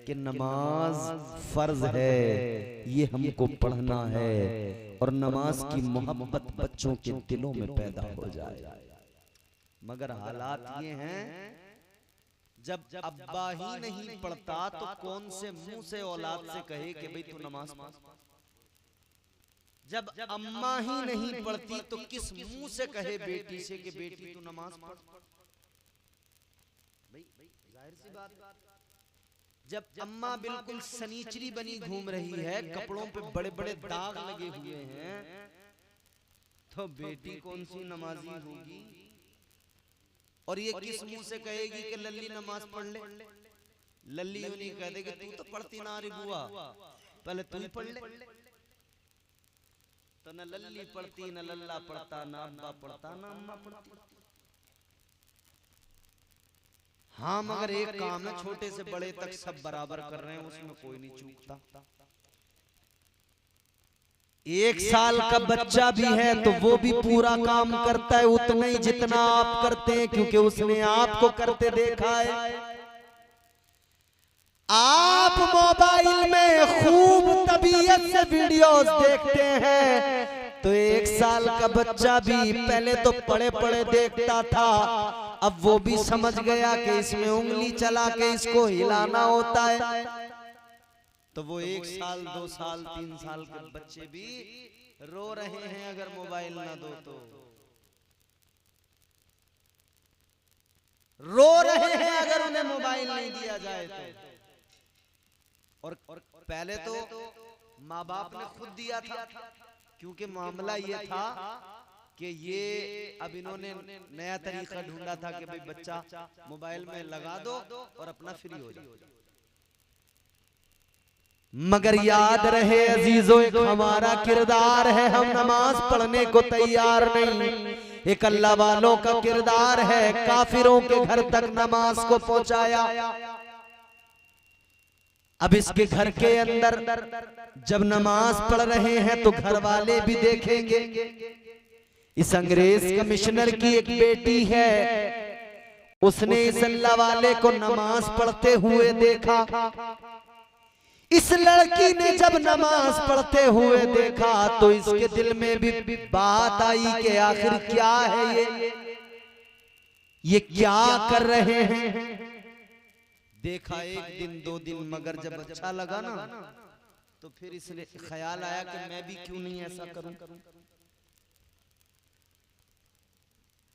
[SPEAKER 1] कि नमाज फर्ज है, ये हमको पढ़ना है, और नमाज की मोहब्बत बच्चों के दिलों में पैदा हो जाए। मगर हालात ये हैं, जब अब्बा ही नहीं पढ़ता तो कौन से मुंह से औलाद से कहे कि भाई तू नमाज पढ़। जब अम्मा ही नहीं पढ़ती तो किस मुंह से कहे बेटी से कि बेटी तू नमाज पढ़। भाई जाहिर सी बात, जब अम्मा बिल्कुल सनीचरी बनी घूम रही है, कपड़ों पे बड़े बड़े दाग लगे हुए हैं, तो बेटी कौन सी नमाजी होगी। और ये किस मुंह से कहेगी कि लल्ली नमाज पढ़ ले। लल्ली यूं नहीं कह देगी तू तो पढ़ती ना रे बुआ, पहले तू ही पढ़ ले। तो न लल्ली पढ़ती, न लल्ला पढ़ता, न अब्बा पढ़ता, न अम्मा पढ़ती। हाँ मगर एक काम है, छोटे से बड़े तक सब बराबर कर रहे हैं, उसमें कोई नहीं चूकता। 1 साल का बच्चा भी है तो वो भी पूरा काम करता है उतना ही जितना आप करते हैं, क्योंकि उसने आपको करते देखा है। आप मोबाइल में खूब तबीयत से वीडियोस देखते हैं, तो 1 साल का बच्चा भी पहले तो पढ़े पढ़े देखता था, अब वो भी समझ गया कि इसमें उंगली चला के इसको हिलाना होता है। तो वो 1 साल 2 साल 3 साल के बच्चे भी रो रहे हैं अगर मोबाइल ना दो तो। रो रहे हैं अगर उन्हें मोबाइल नहीं दिया जाए तो। और पहले तो माँ बाप ने खुद दिया था, क्योंकि मामला ये था कि ये अब इन्होंने नया तरीका ढूंढा था कि भाई बच्चा मोबाइल में लगा दो और अपना फ्री हो जाओ। मगर याद रहे अजीजों, एक हमारा किरदार है, हम नमाज पढ़ने को तैयार नहीं। एक अल्लाह वालों का किरदार है, काफिरों के घर तक नमाज को पहुंचाया। अब इसके घर के अंदर जब नमाज पढ़ रहे हैं तो घर वाले भी देखेंगे। इस अंग्रेज कमिश्नर की एक बेटी है, उसने इस अल्लाह वाले को नमाज पढ़ते हुए देखा। इस लड़की ने जब नमाज पढ़ते हुए देखा तो इसके दिल में भी बात आई कि आखिर क्या है ये क्या कर रहे हैं। देखा 1 दिन 2 दिन, मगर जब अच्छा लगा ना तो फिर इसने ख्याल आया कि मैं भी क्यों नहीं ऐसा करूं।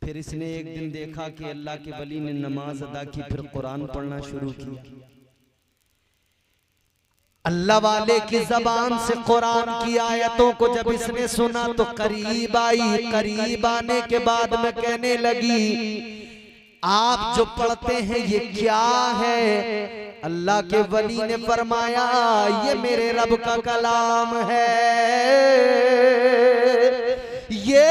[SPEAKER 1] फिर इसने एक दिन देखा कि अल्लाह के वली ने नमाज अदा की, फिर कुरान पढ़ना शुरू किया। अल्लाह वाले की जबान से कुरान की आयतों को जब इसने सुना तो करीब आई। करीब आने के बाद में कहने लगी, आप जो पढ़ते हैं ये क्या है। अल्लाह के वली ने फरमाया, ये मेरे रब का कलाम है, ये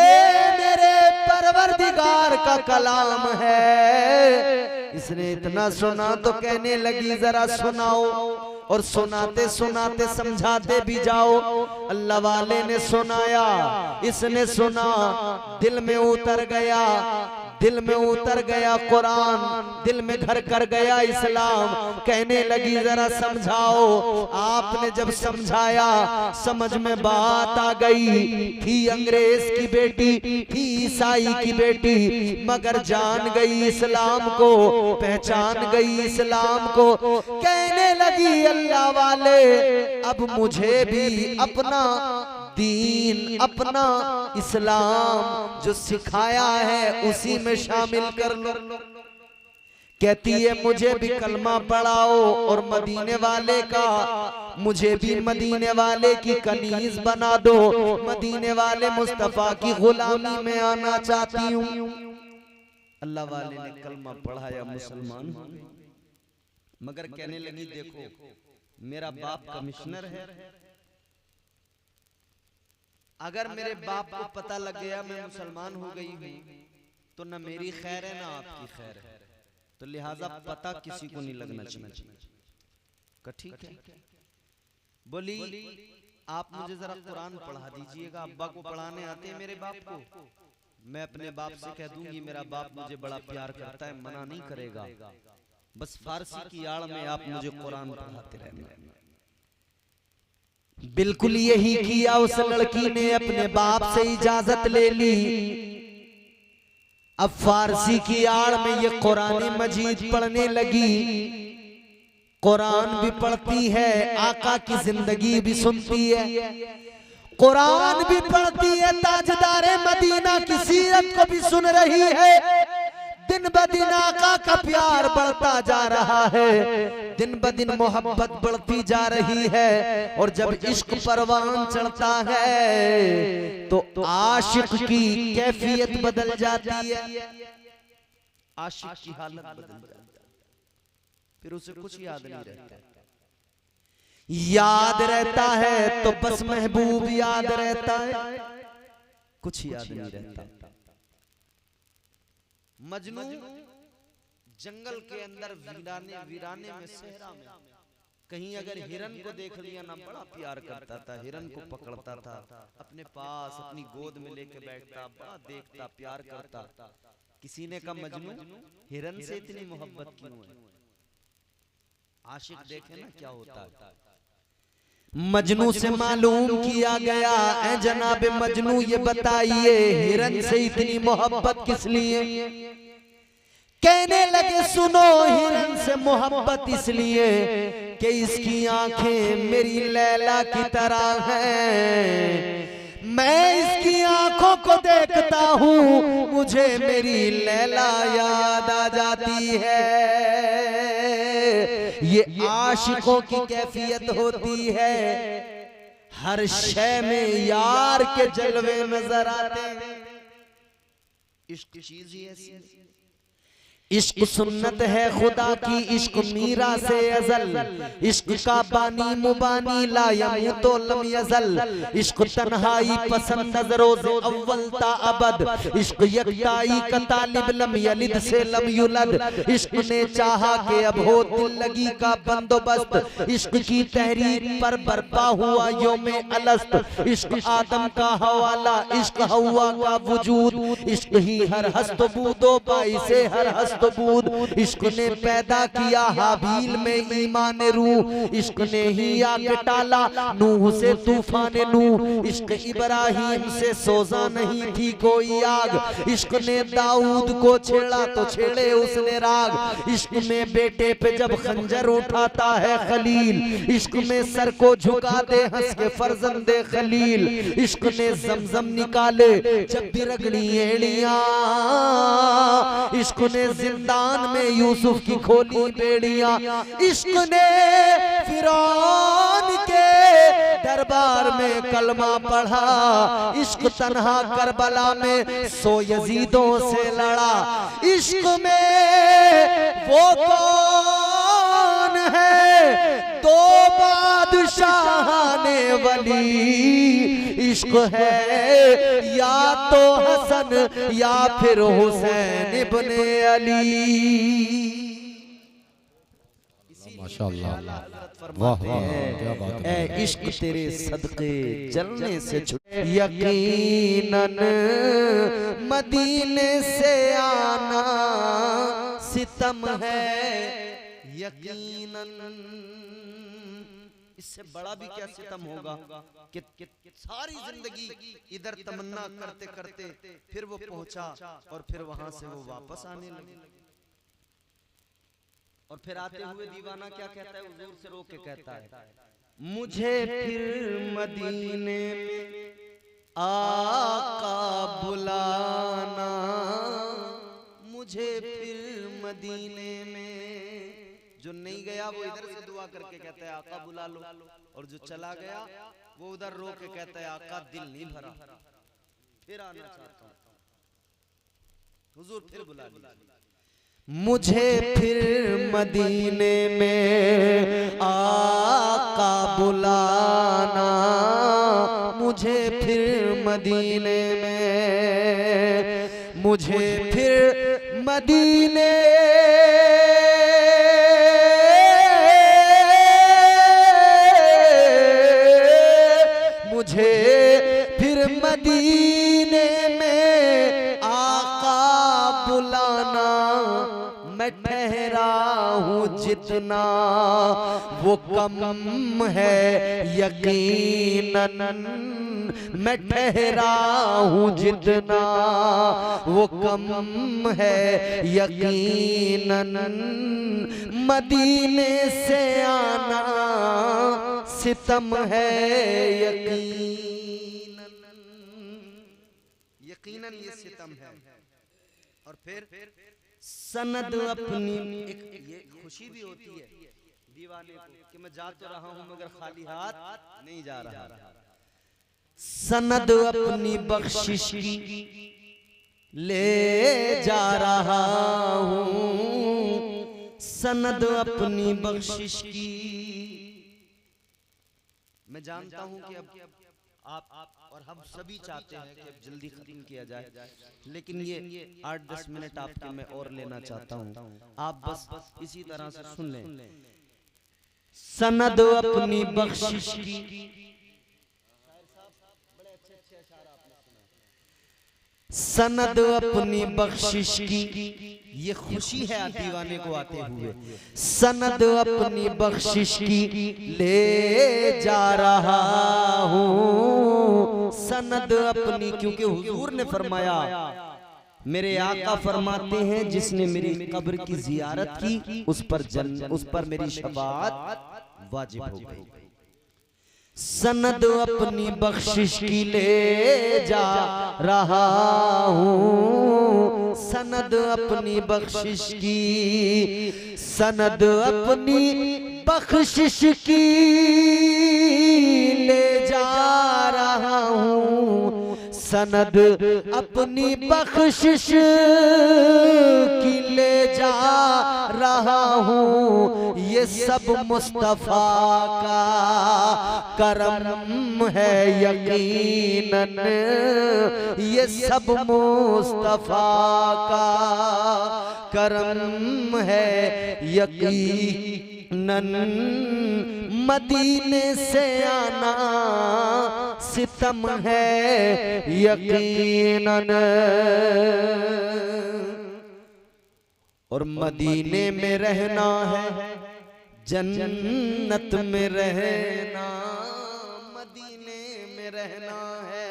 [SPEAKER 1] मेरे परवरदिगार का कलाम है। इसने इतना सुना तो कहने लगी, जरा सुनाओ। और सुनाते सुनाते समझाते भी जाओ। अल्लाह वाले ने सुनाया, इसने सुना, दिल में उतर गया, दिल में उतर गया कुरान, दिल में घर कर गया इस्लाम। कहने लगी जरा समझाओ। आपने जब समझाया समझ में बात आ गई। थी अंग्रेज की बेटी, थी ईसाई की बेटी, मगर जान गई इस्लाम को, पहचान गई इस्लाम को। कहने लगी अल्लाह वाले अब मुझे भी अपना दीन, अपना इस्लाम जो सिखाया है उसी में शामिल कर लो। कहती है मुझे भी कलमा पढ़ाओ और मदीने वाले का, मुझे भी मदीने वाले की कनीज बना दो, मदीने वाले मुस्तफा की गुलामी में आना चाहती हूँ। अल्लाह वाले ने कलमा पढ़ाया, मुसलमान। मगर कहने लगी देखो मेरा बाप कमिश्नर है, अगर मेरे बाप को पता लग गया मैं मुसलमान हो गई हूँ तो न मेरी खैर है ना आपकी खैर है, तो लिहाजा पता किसी को नहीं लगना चाहिए। ठीक है, बोली आप मुझे जरा कुरान पढ़ा दीजिएगा, अब्बा को पढ़ाने आते हैं मेरे बाप को। मैं अपने बाप से कह दूंगी मेरा बाप मुझे बड़ा प्यार करता है, मना नहीं करेगा, बस फारसी की आड़ में आप मुझे कुरान पढ़ाते रहना। बिल्कुल यही किया उस लड़की ने, अपने बाप से इजाजत ले ली। अब फारसी की आड़ में ये कुरान मजीद पढ़ने लगी। कुरान भी पढ़ती है, आका की जिंदगी भी सुनती है, कुरान भी पढ़ती है, ताजदारे मदीना की सीरत को भी सुन रही है। दिन ब दिन आका का प्यार बढ़ता जा रहा है, दिन ब दिन मोहब्बत बढ़ती जा रही है। और जब इश्क परवान चढ़ता है तो आशिक की कैफियत बदल जाती है, आशिक की हालत बदल जाती है, फिर उसे कुछ याद नहीं रहता। याद रहता है तो बस महबूब याद रहता है, कुछ याद नहीं रहता। मजनू जंगल के अंदर वीराने में, सहरा में, कहीं अगर हिरन को देख लिया ना बड़ा प्यार करता था, हिरन को पकड़ता था, अपने पास अपनी गोद में लेके बैठता, बड़ा देखता, प्यार करता। किसी ने कहा मजनू हिरन से इतनी मोहब्बत क्यों है? आशिक देखे ना क्या होता है। मजनू से मालूम किया गया, ऐ जनाब मजनू ये बताइए हिरन से इतनी मोहब्बत किस लिए? कहने लगे सुनो हिरन से मोहब्बत इसलिए कि इसकी आंखें मेरी लैला की तरह हैं। मैं इसकी आंखों को देखता हूँ मुझे मेरी लैला याद आ जाती है। ये आशिकों की कैफियत होती है, हर शय में यार के जलवे नजर आते हैं। इश्क चीज ही ऐसी है, इश्क सुन्नत है खुदा की, इश्क मीरा से अजल, इश्क का बानी मुबानी ला यमूतो लम यजल, इश्क तन्हाई पसंद रोज़ अव्वल ता अबद, इश्क यकताई का तालिब लम यलिद से लम युलद, इश्क ने चाहा कि अब हो दिल लगी का बंदोबस्त, इश्क की तहरीक पर बरपा हुआ यौमे अलस्त, इश्क आदम का हवाला, इश्क हवा का वजूद, इश्क ही हर हस्तबूदो बाई से हर हस्त बूद, इश्क ने पैदा किया हाबील में ईमान रूह, इश्क ने ही आके टाला नूह से तूफान नूह, इश्क इब्राहिम से सोजा नहीं थी कोई आग, इश्क ने दाऊद को छेड़ा तो छेड़े उसने राग, इश्क में बेटे पे जब खंजर उठाता है खलील, इश्क में सर को झुका दे हंस के फर्जंदे खलील, इश्क ने जमजम निकाले जब भी रगड़ी एड़ियां, इश्क ने जिंदान में यूसुफ की खोली बेड़ियां, इश्क ने फिरौन के दरबार में कलमा पढ़ा, इश्क तन्हा करबला में सो यजीदों से लड़ा, इश्क में वो कौन है दो बादशाह ने वली, इश्क है या तो हसन या फिर हुसैन इब्ने अली।
[SPEAKER 2] माशाअल्लाह,
[SPEAKER 1] वाह
[SPEAKER 2] वाह, क्या बात है।
[SPEAKER 1] ए इश्क तेरे सदके जलने से छुटे, यकीनन मदीने से आना सितम है, यकीनन। इससे बड़ा भी क्या सितम होगा कि सारी जिंदगी इधर तमन्ना करते करते फिर वो पहुंचा और फिर वहां से वो वापस आने लगे। और फिर आते हुए दीवाना क्या कहता है, हुजूर से रोक के कहता है, मुझे फिर मदीने में आका बुलाना, मुझे फिर मदीने में। जो नहीं गया वो इधर से दुआ करके कहता है आका बुला लो, और जो चला गया वो उधर रो के कहता है आका दिल नहीं भरा, फिर आना चाहता हूं, हुजूर फिर बुला लीजिए। मुझे फिर मदीने में आका बुलाना, मुझे फिर मदीने में, मुझे फिर मदीने मुझे फिर मदीने में आका बुलाना, मैं ठहरा हूँ जितना वो कम है यकीनन, मैं ठहरा हूँ जितना वो कम है यकीनन, मदीने से आना सितम है यकीनन, यकीनन ये सितम है। और फिर सनद अपनी ये खुशी भी होती है दीवाने को कि मैं जा तो रहा हूं मगर खाली हाथ नहीं जा रहा। सनद अपनी बख्शिश की ले जा रहा हूं, सनद अपनी बख्शिश की। मैं जानता हूं कि अब आप और हम सभी चाहते हैं कि अब जल्दी खत्म किया जाए, लेकिन ये 8-10 मिनट आपके मैं और लेना चाहता हूं, आप बस इसी तरह से सुन लें। सनद अपनी बख्शिश की, सनद अपनी बख्शिश की, ये खुशी है दीवाने को आते हुए। सनद अपनी बख्शिश की ले जा रहा हूँ, सनद अपनी, क्योंकि हुजूर ने फरमाया, मेरे आका फरमाते हैं जिसने मेरी कब्र की जियारत की उस पर मेरी शफाअत वाजिब हो गई। सनद अपनी बख्शिश की ले जा रहा हूँ, सनद अपनी बख्शिश की, सनद अपनी बख्शिश की ले जा रहा हूँ, सनद अपनी बख्शिश की ले जा रहा हूँ। ये सब मुस्तफा का करम है यकीनन, ये सब मुस्तफा का करम है यकीनन, मदीने से आना सितम है यकीनन। और मदीने में रहना है जन्नत में रहना, मदीने में रहना है,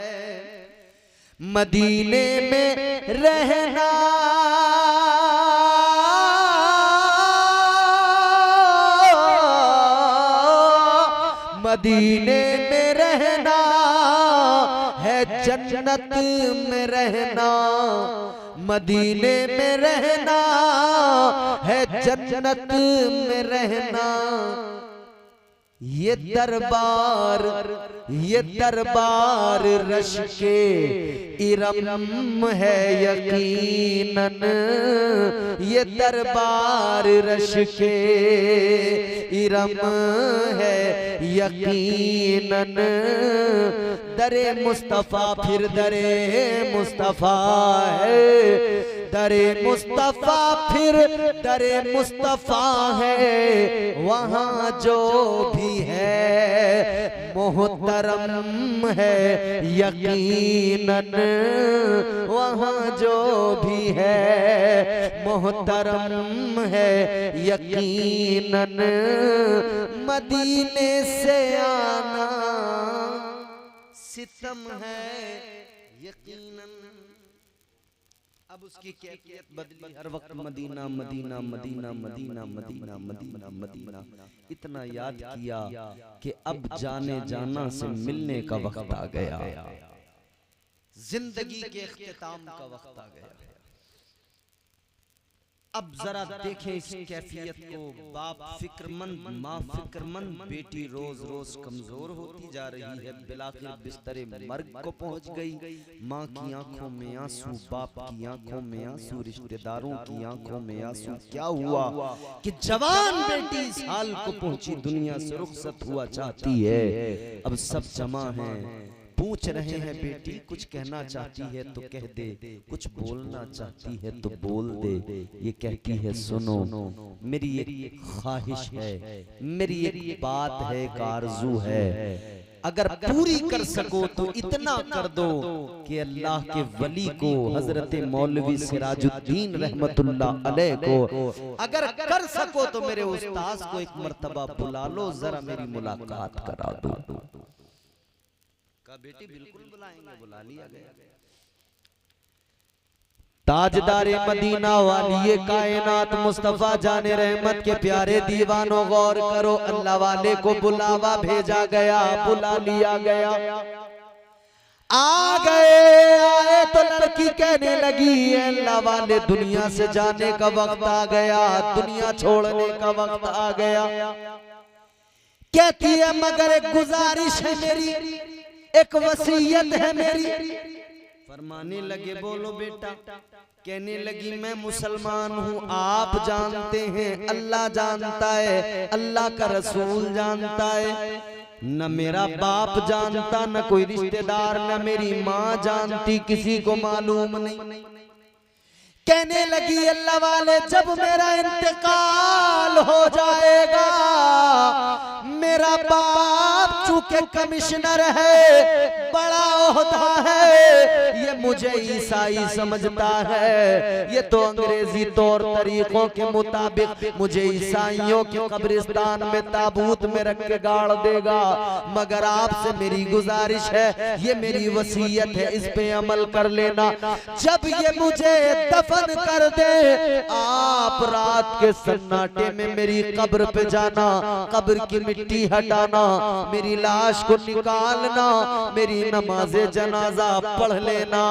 [SPEAKER 1] मदीने में रहना, मदीने में रहना है जन्नत में रहना, मदीने में रहना है जन्नत में रहना। ये दरबार रश के इरम है यकीनन, ये दरबार रश के इरम है यकीनन। दरे मुस्तफा फिर दरे मुस्तफा है, दरे मुस्तफा फिर दरे मुस्तफा है, वहाँ जो भी है मोहतरम है यकीनन, वहाँ जो भी है मोहतरम है यकीनन, मदीने से आना सितम है यकीनन। अब उसकी कैफियत बदली, हर वक्त मदीना मदीना मदीना मदीना मदीना मदीना मदीना इतना याद किया कि अब जाने जाना से मिलने का वक्त आ गया, जिंदगी के इख्तिताम का वक्त आ गया। अब जरा देखें इस कैफियत को, बाप फिक्रमंद, माँ फिक्रमंद, बेटी रोज रोज कमजोर होती जा रही है, बिलाखिर बिस्तरे मर्ग को पहुंच गई। माँ की आंखों में आंसू, बाप की आंखों में आंसू, रिश्तेदारों की आंखों में आंसू। क्या हुआ कि जवान बेटी इस हाल को पहुंची, दुनिया से रुखसत हुआ चाहती है। अब सब जमा हैं, पूछ रहे हैं बेटी कुछ कहना चाहती है तो कह दे, कुछ बोलना चाहती है तो बोल दे। ये कहती है सुनो, मेरी एक ख्वाहिश है, मेरी एक बात है, एक आरज़ू है, अगर पूरी कर सको तो इतना कर दो कि अल्लाह के वली को, हजरत मौलवी सिराजुद्दीन रहमतुल्लाह अलैह को अगर कर सको तो मेरे उस्ताद को एक मर्तबा बुला लो, जरा मेरी मुलाकात करा दो। बेटी बिल्कुल बुलाएंगे, बुला लिया गया। ताजदारे मदीना वाली कायनात मुस्तफा जाने रहमत के प्यारे दीवानों, गौर करो, अल्लाह वाले को बुलावा भेजा गया, बुला लिया गया। आ गए, आए तो लड़की कहने लगी अल्लाह वाले दुनिया से जाने का वक्त आ गया, दुनिया छोड़ने का वक्त आ गया। कहती है मगर एक गुजारिश है मेरी, एक वसीयत है मेरी। फरमाने लगे बोलो बेटा। कहने लगी मैं मुसलमान हूँ, आप जानते हैं, अल्लाह जानता है, अल्लाह का रसूल जानता है, न मेरा बाप जानता, न कोई रिश्तेदार, न मेरी माँ जानती, किसी को मालूम नहीं। कहने लगी अल्लाह वाले जब मेरा इंतकाल हो जाएगा, मेरा बाप चूंकि कमिश्नर है, बड़ा ओहदा है, ये मुझे ईसाई समझता है, ये तो अंग्रेजी तौर तरीकों के मुताबिक मुझे ईसाइयों के कब्रिस्तान में ताबूत में रख के गाड़ देगा। मगर आपसे मेरी गुजारिश है, ये मेरी वसीयत है, इस पे अमल कर लेना। जब ये मुझे दफन कर दे, आप रात के सन्नाटे में मेरी कब्र पे जाना, कब्र की मिट्टी हटाना, मेरी लाश को निकालना, मेरी नमाज़े जनाजा पढ़ लेना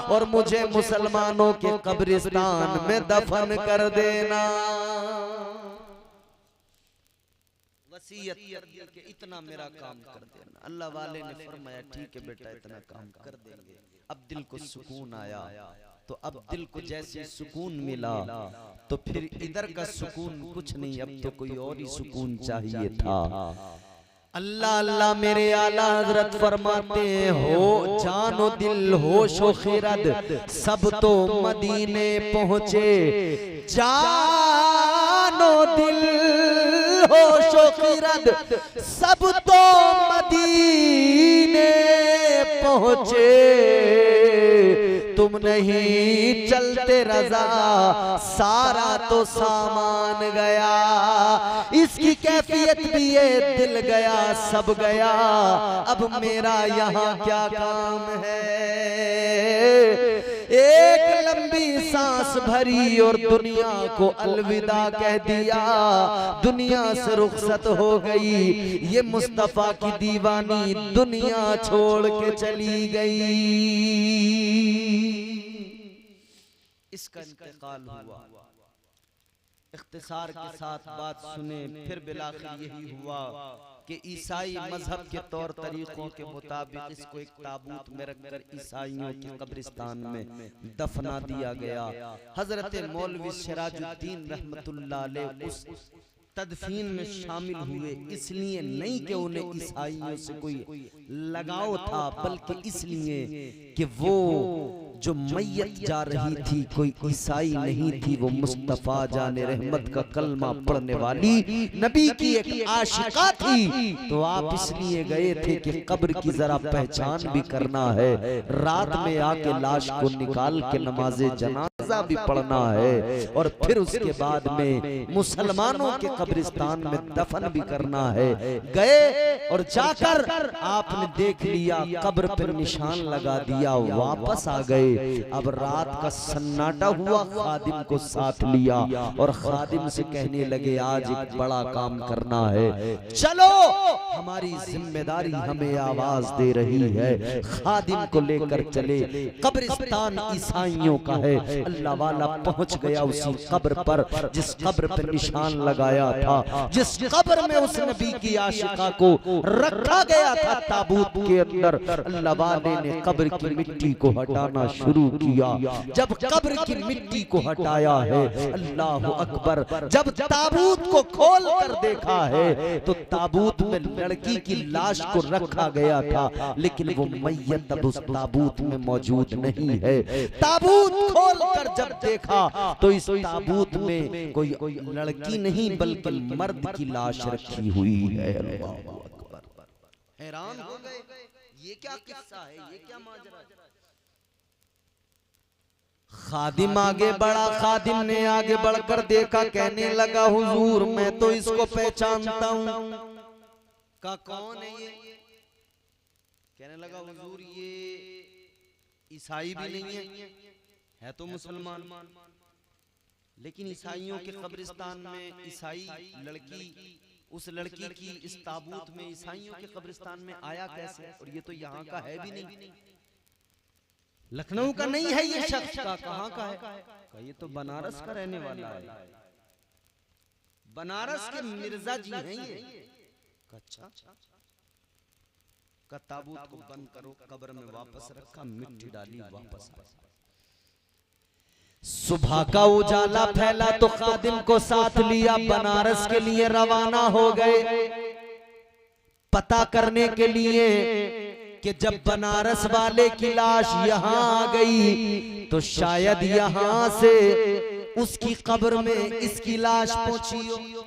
[SPEAKER 1] और मुझे मुसलमानों के कब्रिस्तान में दफन कर देना। वसीयत कर दी कि इतना मेरा काम कर देना। अल्लाह वाले ने फरमाया ठीक है बेटा, इतना काम कर देंगे। अब दिल को सुकून आया, तो अब दिल को जैसे सुकून मिला तो फिर इधर का सुकून कुछ नहीं, अब तो कोई और ही सुकून चाहिए था। अल्लाह अल्लाह मेरे आला हजरत फरमाते हैं, हो जानो दिल होशो खिरद सब तो मदीने पहुँचे, जानो दिल होशो खिरद सब तो मदीने पहुँचे, तुम नहीं चलते रजा सारा तो सामान गया। इसकी कैफियत भी ये दिल गया सब गया, अब मेरा यहाँ क्या काम है। एक लंबी सांस भरी और दुनिया को अलविदा कह दिया, दुनिया से रुखसत हो गई। ये मुस्तफा की दीवानी दुनिया छोड़ के चली गई। इसका इंतकाल हुआ। इख्तिसार के साथ बात सुने, फिर बिलाखिर यही हुआ कि ईसाई मजहब के तौर तरीकों के मुताबिक इसको एक ताबूत में रखकर ईसाइयों के कब्रिस्तान में दफना दिया गया। हजरत मौलवी सिराजुद्दीन रहमतुल्लाह अलैह उस तदफीन में शामिल हुए, इसलिए नहीं कि उन्हें ईसाइयों से कोई लगाव था, बल्कि इसलिए कि वो जो मैयत जा रही थी कोई ईसाई नहीं थी, वो मुस्तफा जाने रहमत का कलमा पढ़ने वाली नबी की एक आशिका थी। तो आप इसलिए गए थे कि कब्र की जरा पहचान भी करना है, रात में आके लाश को निकाल के नमाजे जनाजा भी पढ़ना है, और फिर उसके बाद में मुसलमानों के कब्रिस्तान में दफन भी करना है। गए और जाकर आपने देख लिया, कब्र पर निशान लगा दिया, वापस आ गए। अब रात का सन्नाटा हुआ, खादिम को साथ लिया और खादिम से कहने लगे आज एक बड़ा काम करना है, चलो हमारी जिम्मेदारी हमें आवाज दे रही है। खादिम को लेकर चले, कब्रिस्तान ईसाइयों का है। अल्लाह वाला पहुंच गया उसी कब्र पर जिस कब्र पर निशान लगाया था, जिस कब्र में उस नबी की आशिका को रखा गया था ताबूत के अंदर। अल्लाह वाले ने कब्र की मिट्टी को हटाना शुरू किया। जब कब्र की मिट्टी को हटाया है, अल्लाह अकबर, जब ताबूत को खोल कर देखा है तो ताबूत में लड़की की लाश को रखा गया था, लेकिन वो मैयत अब उस ताबूत में मौजूद नहीं है। ताबूत खोल कर जब देखा तो इस ताबूत में कोई लड़की नहीं बल्कि मर्द की लाश रखी हुई है। अल्लाह अकबर, हैरान हो गए, ये क्या किस्सा है, ये क्या माजरा है। खादिम आगे बढ़ा, खादिम ने आगे बढ़कर देखा, कहने लगा हुजूर मैं तो इसको पहचानता हूँ। का कौन है ये? कहने लगा हुजूर ये ईसाई भी नहीं है तो मुसलमान, लेकिन ईसाइयों के कब्रिस्तान में ईसाई लड़की, उस लड़की की इस ताबूत में ईसाइयों के कब्रिस्तान में आया कैसे? और ये तो यहाँ का है भी नहीं, लखनऊ का नहीं है ये शख्स, का कहाँ का है? ये तो बनारस का रहने वाला है, बनारस के मिर्जा जी हैं ये। अच्छा, का ताबूत को बंद करो, कब्र में वापस रखा, मिट्टी डाली, वापस आया। सुबह का उजाला फैला तो खादिम को साथ लिया, बनारस के लिए रवाना हो गए, पता करने के लिए कि जब बनारस वाले की लाश यहाँ आ गई तो शायद यहाँ से उसकी कब्र में इसकी लाश पहुंची हो।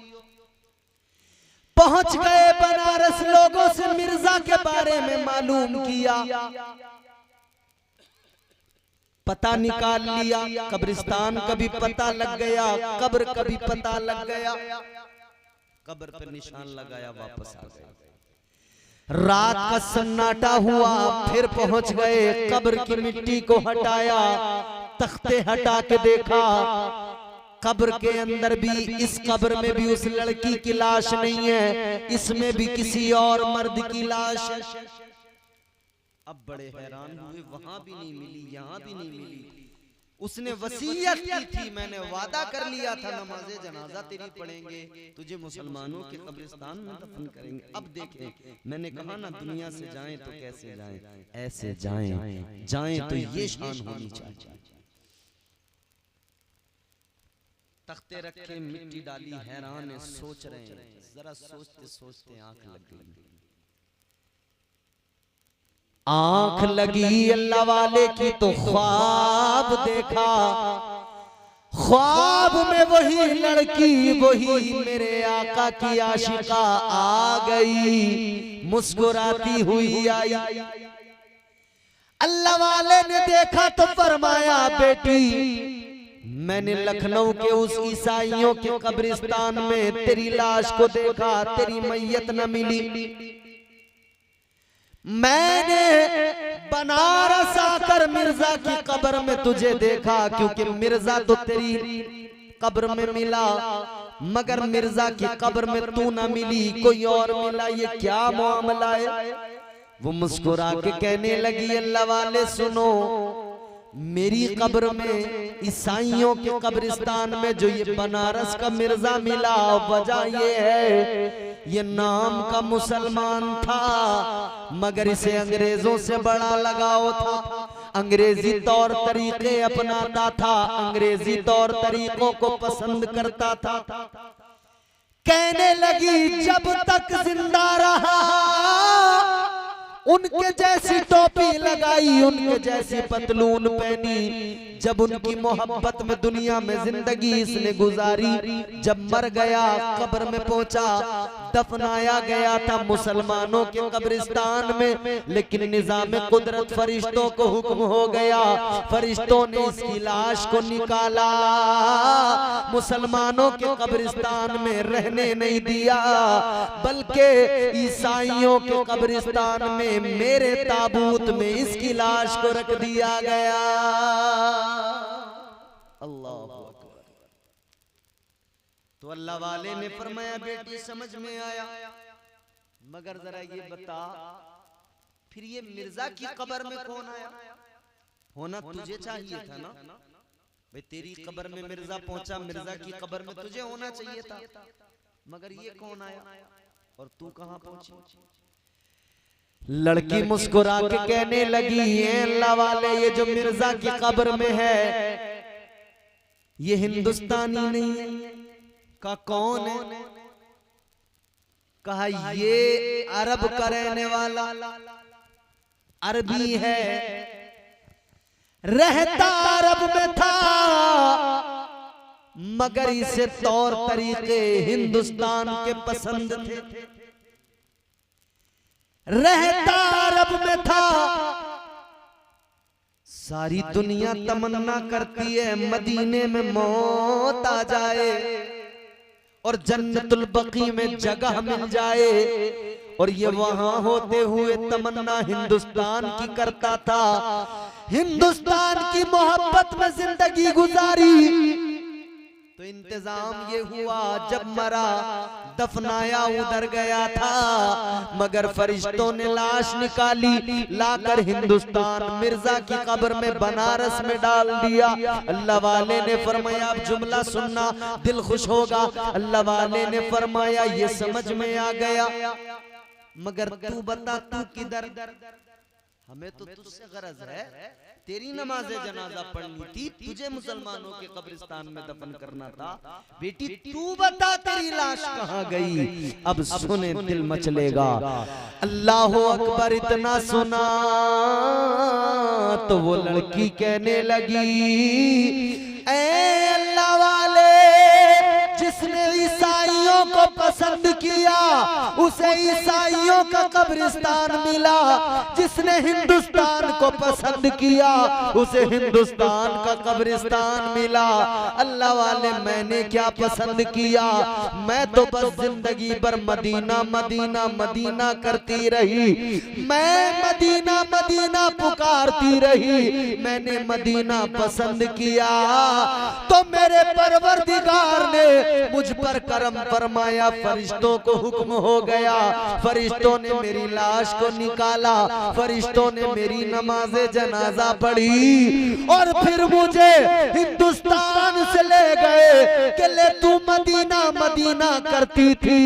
[SPEAKER 1] पहुंच गए बनारस, लोगों से मिर्जा के बारे में मालूम किया, पता निकाल लिया, कब्रिस्तान का भी पता लग गया, कब्र का भी पता लग गया, कब्र पर निशान लगाया, वापस आ गए। रात का सन्नाटा हुआ, फिर पहुंच गए, कब्र की मिट्टी को हटाया, तख्ते हटा के देखा, कब्र के अंदर भी, इस कब्र में भी उस लड़की की लाश नहीं है, इसमें भी किसी और मर्द की लाश है। अब बड़े हैरान हुए, वहां भी नहीं मिली, यहाँ भी नहीं मिली। उसने वसीयत की थी, मैंने वादा कर लिया था नमाज़े जनाजा तेरी पढ़ेंगे, तुझे मुसलमानों के कब्रिस्तान में दफन करेंगे। अब देखें, मैंने कहा ना दुनिया से जाएं तो कैसे जाएं, ऐसे जाएं, जाएं तो ये शान होनी चाहिए। तख्ते रखे, मिट्टी डाली, हैरान है, सोच रहे हैं, जरा सोचते सोचते आंख लग गई। आंख लगी अल्लाह वाले की तो ख्वाब देखा, ख्वाब में वही लड़की, वही मेरे आका की आशिका आ गई, मुस्कुराती हुई आई। अल्लाह वाले ने देखा तो फरमाया बेटी, मैंने लखनऊ के उस ईसाइयों के कब्रिस्तान में तेरी लाश को देखा, तेरी मैयत न मिली। मैंने बनारस आकर मिर्जा की कब्र में तुझे देखा, क्योंकि मिर्जा तो तेरी कब्र में मिला, मगर मिर्जा की कब्र में तू ना मिली, कोई और मिला, ये क्या मामला है? वो मुस्कुरा के कहने लगी अल्लाह वाले सुनो, मेरी कब्र में ईसाइयों के कब्रिस्तान में जो ये बनारस का मिर्जा मिला, वजह ये है ये नाम का मुसलमान था, मगर इसे अंग्रेजों से बड़ा लगाव था, अंग्रेजी तौर तरीके अपनाता था, अंग्रेजी तौर तरीकों को पसंद करता था। कहने लगी जब तक जिंदा रहा उनके जैसी टोपी लगाई, उनके जैसी पतलून पहनी। जब उनकी मोहब्बत में दुनिया में जिंदगी इसने गुजारी, जब मर गया कब्र में पहुंचा, दफनाया गया था मुसलमानों के कब्रिस्तान में, लेकिन निजाम कुदरत फरिश्तों को हुक्म हो गया, फरिश्तों ने इसकी लाश को निकाला, मुसलमानों के कब्रिस्तान में रहने नहीं दिया, बल्कि ईसाइयों के कब्रिस्तान में मेरे ताबूत में इसकी लाश को रख दिया गया। अल्लाह अकबर। तो अल्लाह वाले ने फरमाया बेटी समझ में आया, मगर जरा ये बता फिर ये मिर्जा की कब्र में कौन आया? होना तुझे चाहिए था ना भाई, तेरी कब्र में मिर्जा पहुंचा, मिर्जा की कब्र में तुझे होना चाहिए था, मगर ये कौन आया और तू कहां पहुंची? लड़की मुस्कुरा के कहने लगी, ये अल्लाह वाले ये जो मिर्जा की कब्र में है ये हिंदुस्तानी नहीं है। का कौन है? कहा ये अरब का रहने वाला अरबी है, रहता अरब में था मगर इसे तौर तरीके हिंदुस्तान के पसंद थे। रहता अरब में था, सारी दुनिया तमन्ना करती है मदीने में मौत आ जाए और जन्नतुल बकी में जगह मिल जाए, और ये वहां होते हुए तमन्ना हिंदुस्तान की करता था, हिंदुस्तान की मोहब्बत में जिंदगी गुजारी। तो इंतजाम ये हुआ जब मरा दफनाया उधर गया था, मगर फरिश्तों ने लाश निकाली लाकर हिंदुस्तान मिर्जा की कब्र में बनारस में डाल दिया। अल्लाह वाले ने फरमाया अब जुमला सुनना दिल खुश होगा। अल्लाह वाले ने फरमाया ये समझ में आ गया, मगर तू बता तू किधर? हमें तो तुझसे गरज है, तेरी नमाज़े जनाजा पढ़नी थी, तुझे मुसलमानों के कब्रिस्तान में दफन करना था। बेटी तू बता तेरी लाश कहाँ गई? अब सुने दिल मचलेगा। अल्लाह अकबर इतना सुना तो वो लड़की कहने लगी, ऐ अल्लाह वाले जिसने ईसाइयों को पसंद किया उसे ईसाइयों का कब्रिस्तान मिला, जिसने हिंदुस्तान को पसंद किया उसे हिंदुस्तान का कब्रिस्तान मिला। अल्लाह वाले मैंने क्या पसंद किया? मैं तो बस जिंदगी भर मदीना मदीना मदीना करती रही, मैं मदीना मदीना पुकारती रही, मैंने मदीना पसंद किया तो मेरे परवरदिगार ने मुझ पर करम फरमाया, फरिश्तों को हुक्म हो गया, फरिश्तों ने मेरी लाश को निकाला, फरिश्तों ने मेरी नमाज़े जनाजा पढ़ी और फिर मुझे हिंदुस्तान से ले गए कि ले तू मदीना मदीना करती थी,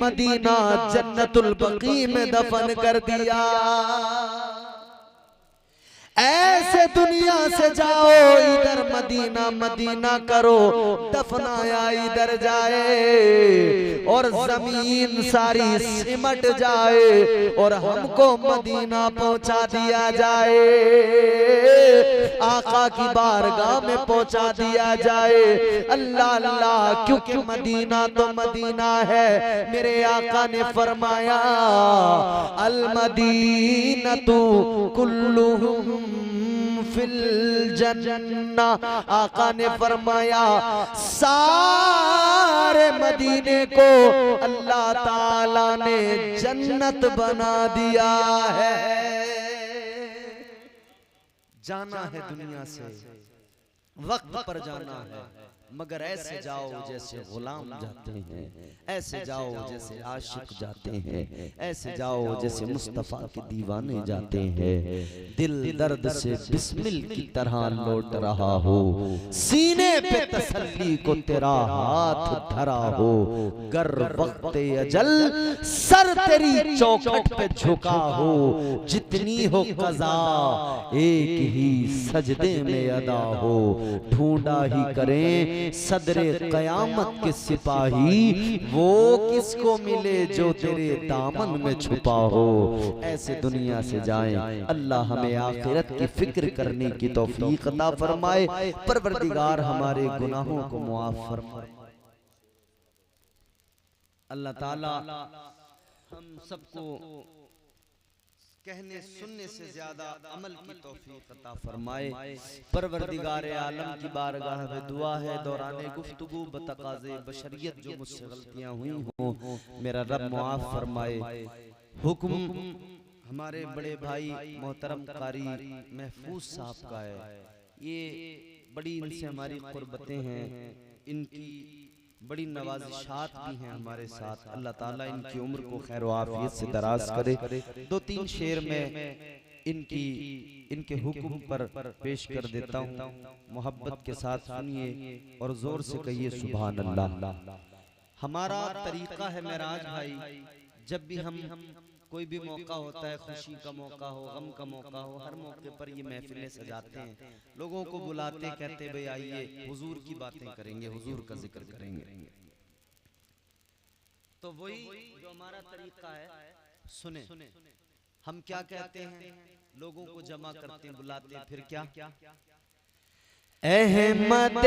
[SPEAKER 1] मदीना जन्नतुल बकी में दफन कर दिया। ऐसे दुनिया से जाओ इधर मदीना मदीना करो, दफनाया इधर जाए और जमीन सारी सिमट जाए और हमको मदीना पहुंचा दिया जाए, आका की बारगाह में पहुंचा दिया जाए। अल्लाह अल्लाह, क्योंकि मदीना तो मदीना है। मेरे आका ने फरमाया अल मदीनतु कुल्लुहुम फिल जन्ना, आका ने फरमाया सारे मदीने को अल्लाह ताला ने जन्नत बना दिया है। जाना है दुनिया से, वक्त पर जाना है, मगर ऐसे जाओ जैसे गुलाम जाते हैं, ऐसे जाओ जैसे आशिक जाते हैं, ऐसे जाओ जैसे मुस्तफा के दीवाने जाते हैं। दिल दर्द से बिस्मिल की तरह लौट रहा हो, सीने पे तसल्ली को तेरा हाथ धरा हो, गर वक्त अजल सर तेरी चौखट पे झुका हो, जितनी हो कज़ा एक ही सजदे में अदा हो, ढूंढा ही करें सदरे क़यामत के सिपाही वो किसको मिले जो तेरे दामन में छुपा हो। ऐसे दुनिया से जाएं, अल्लाह हमें आखिरत की फिक्र करने की तौफीक अता फरमाए। परवरदिगार हमारे गुनाहों को मुआफ फरमाए। अल्लाह ताला हम सबको कहने सुनने से ज्यादा अमल की तौफीक अता फरमाए। परवरदिगार आलम की बारगाह में दुआ है, दौराने गुफ्तगू बतकाज़े बशरियत जो मुझसे गलतियां हुई हों मेरा रब मुआफ फरमाए। हुक्म हमारे बड़े भाई मोहतरम कारी महफूज साहब का है। ये बड़ी इनसे हमारी कुर्बतें हैं, इनकी बड़ी नवाजिशात भी हैं हमारे साथ। अल्लाह ताला इनकी उम्र को खैर आफियत से दराज करे। 2-3 शेर में इनके हुक्म पर पेश कर देता हूँ, मोहब्बत के साथ सुनिए और जोर से कहिए सुभान अल्लाह। हमारा तरीका है मेराज भाई, जब भी हम कोई भी मौका होता है, खुशी का मौका हो, गम का मौका हो, हर मौके पर ये महफिलें सजाते हैं, लोगों को बुलाते, कहते भाई आइए हुजूर की बातें करेंगे, हुजूर का जिक्र करेंगे। तो वही जो हमारा तरीका है, सुने हम क्या कहते हैं, लोगों को जमा करते हैं, बुलाते हैं, फिर क्या अहमद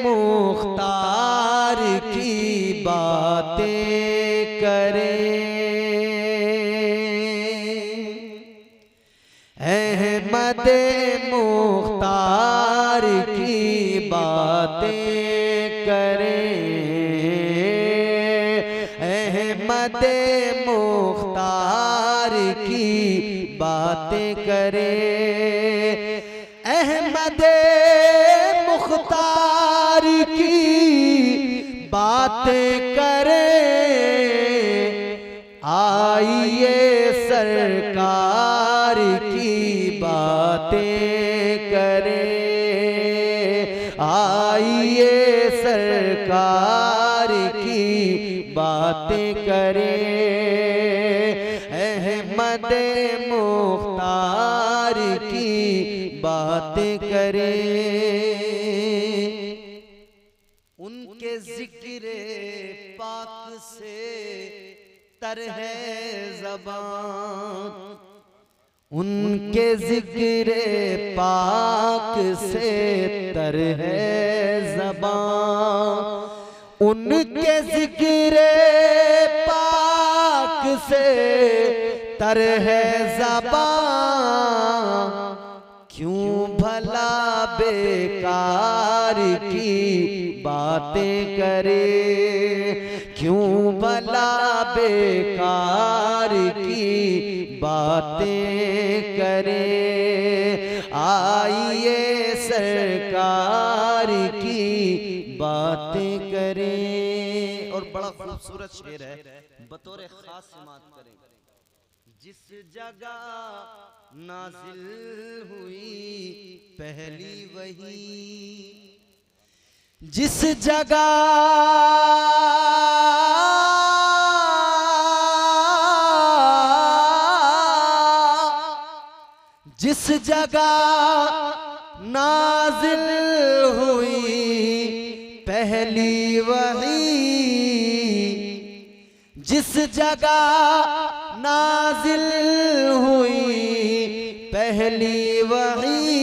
[SPEAKER 1] मुख्तार की बातें करें, अहमद मुख्तार की बातें करें, अहमद मुख्तार की बातें करें, अहमद मुख्तार की बातें करें, आइए सरकार की बातें करें, आइए सरकार की बातें करें, अहमद मुख्तार की बातें करें। उनके जिक्र पाक से तर है ज़बान, उनके जिक्र पाक से तर है ज़बान, उनके जिक्र पाक से तर है ज़बान, क्यों भला बेकार की बातें करे, क्यों भला बेकार की बातें करे, आइए सरकार की बातें करें। और बड़ा खूबसूरत शेर है, बतौर खास समात करें। जिस जगह नाजिल हुई पहली वही, जिस जगह जिस जगह नाजिल हुई पहली वही, जिस जगह नाजिल हुई पहली वही,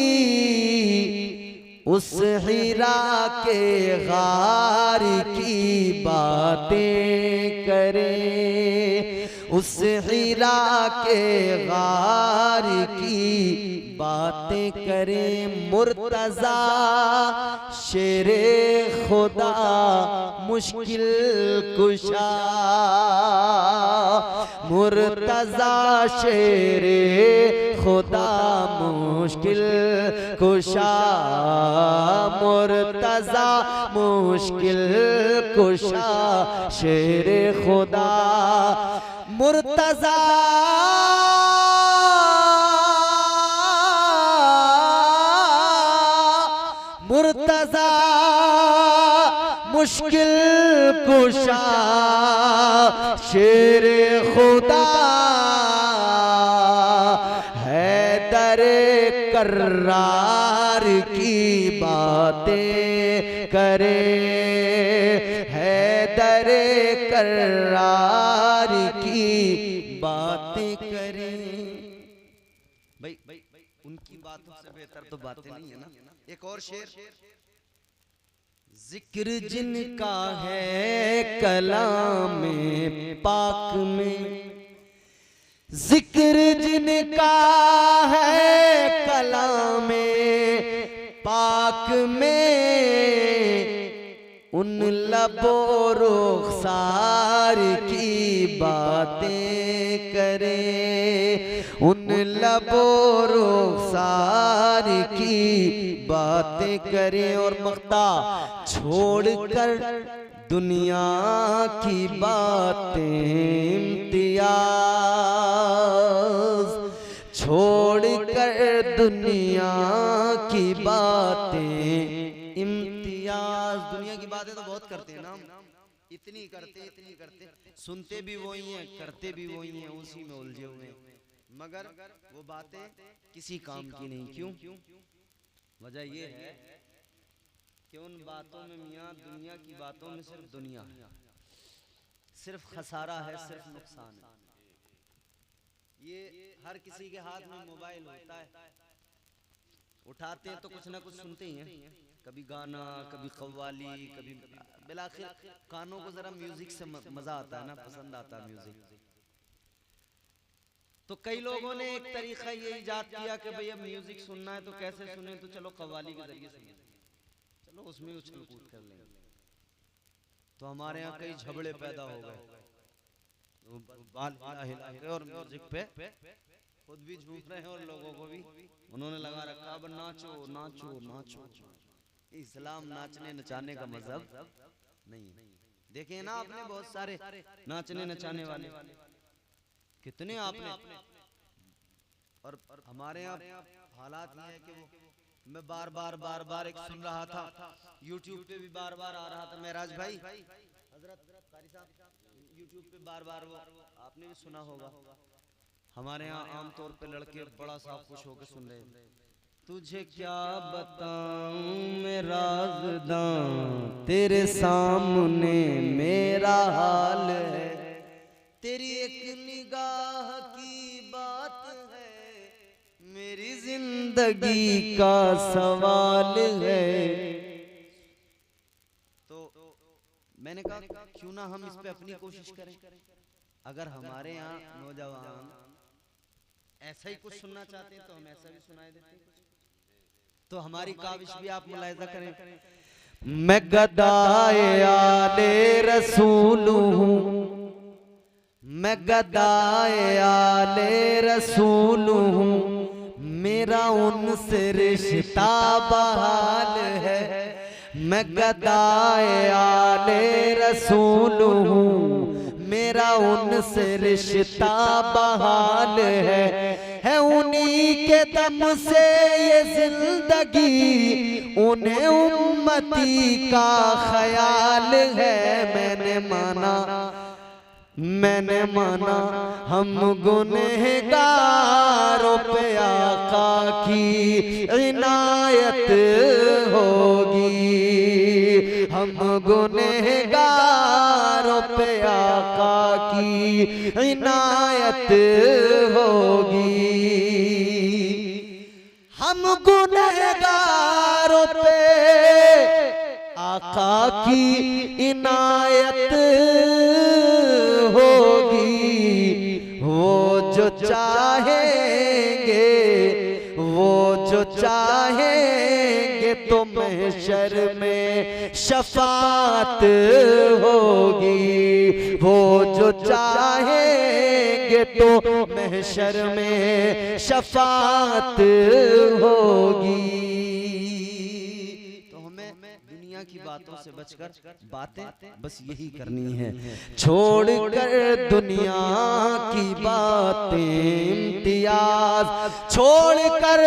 [SPEAKER 1] उस हिरा के गार की बातें करें, उस हिरा के गार की बातें करें। मुर्तज़ा शेरे खुदा मुश्किल कुशा, मुर्तज़ा शेरे खुदा मुश्किल कुशा, मुर्तज़ा मुश्किल कुशा शेरे खुदा, मुर्तज़ा मुर्तज़ा मुश्किल कुशा शेरे खुदा, हैदर कर्रार की बातें कर करे, हैदर कर्रार की बातें करे। भाई उनकी बातों से बेहतर तो बातें नहीं है ना। एक और शेर, जिक्र जिनका है कलाम पाक में, जिक्र जिनका है कलाम पाक में, उन लबो रुखसार की बातें करे, उन लबो रुखसार की बातें करे। और मख्ता छोड़कर दुनिया की बातें इम्तियाज, छोड़कर दुनिया की बातें इम्तियाज। दुनिया की बातें तो बहुत करते हैं ना, इतनी करते, सुनते भी वही हैं, करते भी वही हैं, उसी में उलझे हुए हैं, मगर वो बातें किसी काम की नहीं। क्यों? वजह ये है कि उन बातों में मियाँ दुनिया की बातों में सिर्फ दुनिया है, सिर्फ खसारा है, सिर्फ नुकसान है। ये हर किसी के हाथ में मोबाइल होता है, उठाते हैं तो कुछ ना कुछ सुनते ही हैं, कभी गाना, कभी कव्वाली, कभी बिलाखिर कानों को जरा म्यूजिक से मजा आता है ना, पसंद आता है म्यूजिक। तो कई लोगों ने एक तरीका ये इजाद किया कि भाई अब म्यूजिक सुनना है तो कैसे सुने, तो चलो कव्वाली के जरिए सुने, चलो उसमें उछल कूद कर लेंगे। तो हमारे यहाँ कई झगड़े पैदा हो गए, बाल हिला के और म्यूजिक पे खुद भी झूम रहे हैं और लोगों को भी उन्होंने लगा रखा, अब नाचो नाचो नाचो। इस्लाम नाचने नचाने का मजहब नहीं है। देखे ना आपने बहुत सारे नाचने नचाने वाले कितने आपने, और हमारे यहाँ हालात ये है कि वो मैं बार बार एक सुन रहा था, यूट्यूब पे भी बार बार आ रहा था, महराज भाई हजरत कारी साहब यूट्यूब पे बार वो आपने भी सुना होगा। हमारे यहाँ आमतौर पे लड़के बड़ा सा खुश होकर सुन रहे हैं, तुझे क्या बताऊं मैं राज़दां, तेरे सामने मेरा हाल है, तेरी एक निगाह की बात है, मेरी जिंदगी का सवाल है। तो मैंने कहा क्यों ना हम इस पे अपनी कोशिश करें। अगर हमारे यहाँ नौजवान ऐसा ही कुछ सुनना चाहते हैं तो हम ऐसा भी सुनाई देते हैं। तो हमारी काविश भी आप मुलाहिजा करें। मैं गदाए आले रसूल हूँ, मैं गदाए आले रसूल हूँ, मेरा उनसे रिश्ता बहाल है। मैं गदाए आले रसूल हूँ, मेरा उनसे रिश्ता बहाल है उन्हीं के दम से ये जिंदगी, उन्हें उम्मती का ख्याल है। मैंने माना हम गुनहगारों पे आका की इनायत होगी, हम गुनहगारों पे आका की इनायत होगी, हम गुनहगारों पे आका की इनायत होगी। वो जो चाहेंगे, वो जो चाहेंगे तो महशर में शफाअत होगी। वो जो चाहेंगे तो महशर में शफाअत होगी। तो हमें दुनिया की बातों से बचकर बातें बस यही करनी है। छोड़कर दुनिया की बातें इम्तियाज, छोड़कर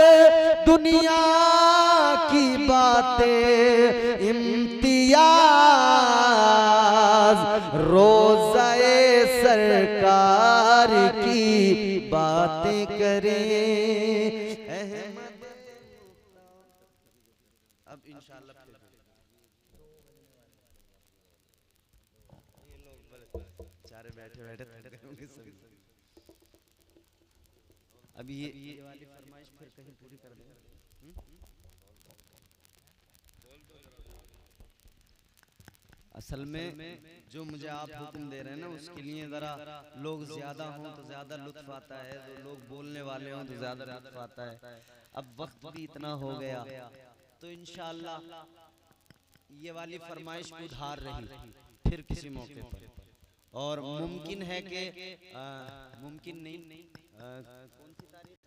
[SPEAKER 1] दुनिया की बातें इम्तियाज, रोज़ाए सरकार की बातें करें। अब इंशाअल्लाह बैठे बैठे थक गए होंगे सभी। अब ये वाली फरमाइश फिर कहीं पूरी कर दें। असल में जो मुझे आप हुक्म दे रहे हैं ना, उसके लिए जरा लोग ज्यादा हों तो ज्यादा लुत्फ आता है, तो लोग बोलने वाले हों तो ज्यादा लुत्फ आता है। अब वक्त भी इतना हो गया तो इंशाअल्लाह ये वाली फरमाइश उधार रही फिर किसी मौके पर। और मुमकिन है कि मुमकिन नहीं, कौन सी तारीख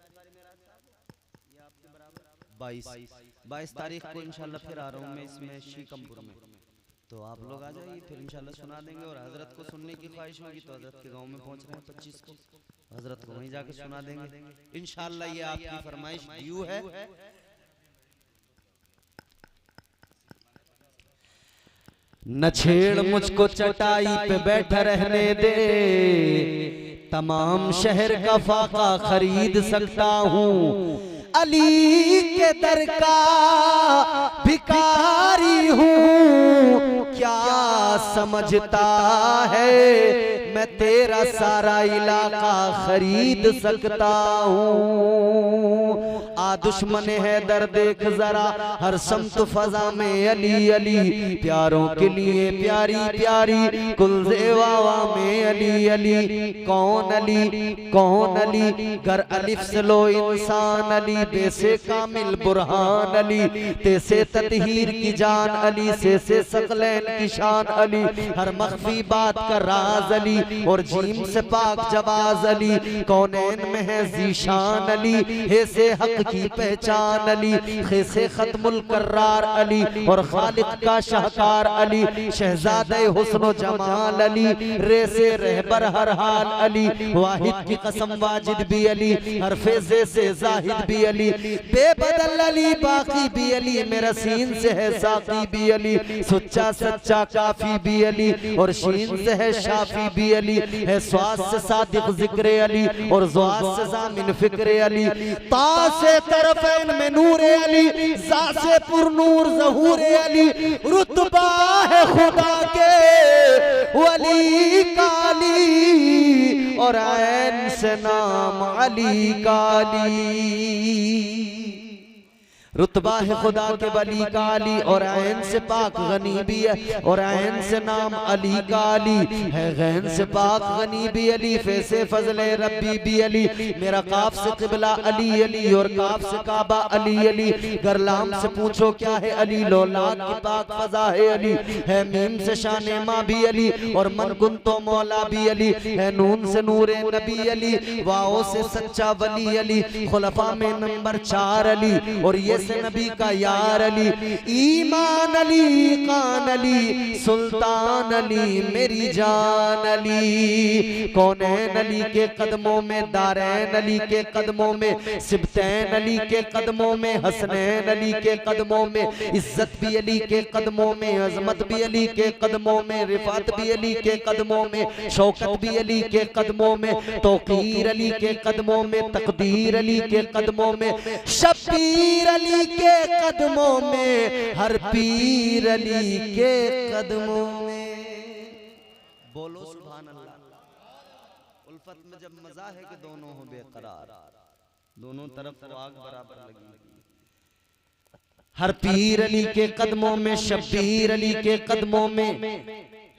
[SPEAKER 1] ये आपके बराबर 22 तारीख को इंशाल्लाह फिर आ रहा हूँ मैं इसमें शीकमपुर में, तो आप लोग आ जाइए, फिर इंशाल्लाह सुना देंगे। और हजरत को सुनने की ख्वाहिश होगी तो हजरत के गांव में पहुंच रहे हैं 25 को, हजरत को वहीं जाके सुना देंगे इंशाल्लाह। ये आपकी फरमाइश ड्यू है। न छेड़ मुझको चटाई पे बैठा रहने दे, तमाम शहर का फाका खरीद सकता हूँ। अली के दर का भिखारी हूँ, क्या समझता है मैं तेरा सारा इलाका खरीद सकता हूँ। आ दुश्मन है दर देख जरा हर समत फजा में अली अली, प्यारों के लिए प्यारी प्यारी कुलजेवावा में अली अली। कौन अली कौन अली, गर अलिफ से लो इंसान अली, बेसे कामिल बुरहान अली, तेसे ततहीर की जान अली, से सकलैन की शान अली, हर मख्फी बात का राज अली, और जीम से पाक जवाज अली। कौनैन में है जीशान अली, हे से हक की पहचान अली, खे से खत्मुल कर्रार अली, और खालिक का शाहकार अली, शहजादे हुस्न जमाल अली, रे से रहबर हर हाल अली, वाहिद की कसम वाजिद भी अली, हर फेज़े से जाहिद भी अली, बेबदल अली बाकी भी अली, मेरा सीन से है साकी भी अली, सच्चा सच्चा काफी भी अली, और शीन से है शाफी भी अली, है स्वास से सादिक जिक्र अली, और ज़ुआस से ज़ामिन फिक्र अली, ता से तरफ़ैन में नूर अली, ज़ा से पुरनूर ज़हूर अली, रुतबा है खुदा के वली काली, और ऐन से नाम अली काली। रुतबा है खुदा के वली का अली, और ऐन से पाक गनी भी है, और ऐन से नाम अली का अली है, गैन से पाक गनी भी अली, फे से फजले रब्बी भी अली, मेरा काफ से क़िबला अली अली, और काफ से काबा अली अली, गरलाम से पूछो क्या है अली, लोलाद की पाक फजा है अली, है मीम से शान माँ भी अली, और मन गुन तो मौला भी अली, है नून से नूर नबी अली, वाओ से सच्चा वली अली, खुलफा में नंबर 4 अली, और ये से नबी का यार अली, ईमान अली कान अली, सुल्तान अली मेरी जान अली। कौनैन अली के कदमों में, दारैन अली के कदमों में, सिबतैन अली के कदमों में, हसनैन अली के कदमों में, इज्जत भी अली के कदमों में, अजमत भी अली के कदमों में, रिफात भी अली के कदमों में, शौकत भी अली के कदमों में, तौकीर अली के कदमों में, तकदीर अली के कदमों में, शब्बीर अली के कदमों में, हर पीर अली के कदमों में। बोलो सुभान अल्लाह। उल्फत में जब मजा है कि दोनों हो बेकरार, दोनों तरफ आग बराबर लगी। हर पीर अली के कदमों में, शब्बीर अली के कदमों में,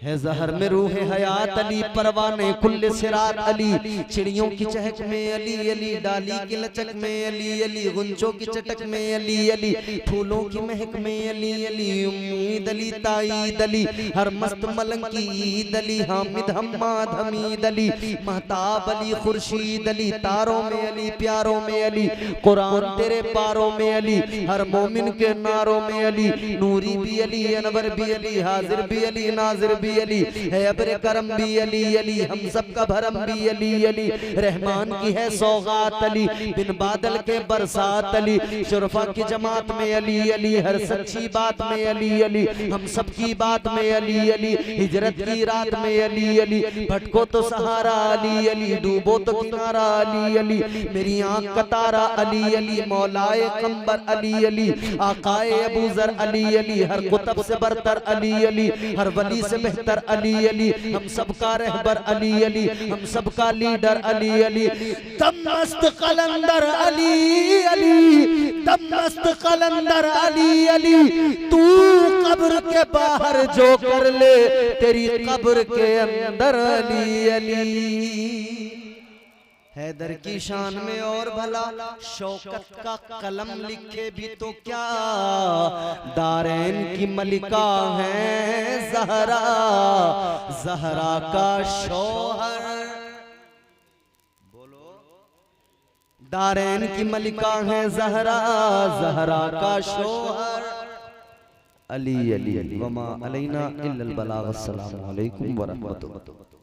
[SPEAKER 1] है जहर में रूह हयात अली, परवाने कुल्ले सिरात अली, चिड़ियों की चहक में अली अली, डाली की लचक में अली अली, गुंजों की चटक में अली अली, फूलों की महक में अली अली, उम्मीद अली ताईद अली, हर मस्त मलंग की ईद अली, हामिद हम्माद हमीद अली, महताब अली खुर्शीद अली, तारों में अली प्यारों में अली, कुरान तेरे पारों में अली, हर मोमिन के नारों में अली, नूरी भी अली, अनवर भी अली, हाजिर भी अली, नाजिर भी अली, है अब्र करम भी अली अली, हम सब का भरम भी अली अली, रहमान की है सौगात अली, बिन बादल के बरसात अली, शुरफा की जमात में अली अली, हर सच्ची बात में अली अली, हम सब की बात में अली अली, हिजरत की रात में अली अली, भटको तो सहारा अली अली, डूबो तो किनारा अली अली, मेरी आंख का तारा अली अली, मौलाए कंबर अली अली, आकाए अबूजर अली अली, हर कुतब से बरतर अली अली, हर वली से बेहतर अली अली, हम सबका रहबर अली अली, हम सबका लीडर अली अली। दम मस्त कलंदर अली अली, दम मस्त कलंदर अली अली। तू कब्र के बाहर जो कर ले, तेरी कब्र के अंदर अली अली। हैदर की शान में और भला शौकत का कलम लिखे भी तो क्या, दारैन की मलिका है ज़हरा, ज़हरा का शौहर। बोलो, दारैन की मलिका है ज़हरा, ज़हरा का शौहर। अली अली अली वमा अलैना इल्लल बलाग। अस्सलामु अलैकुम व रहमतुल्लाह।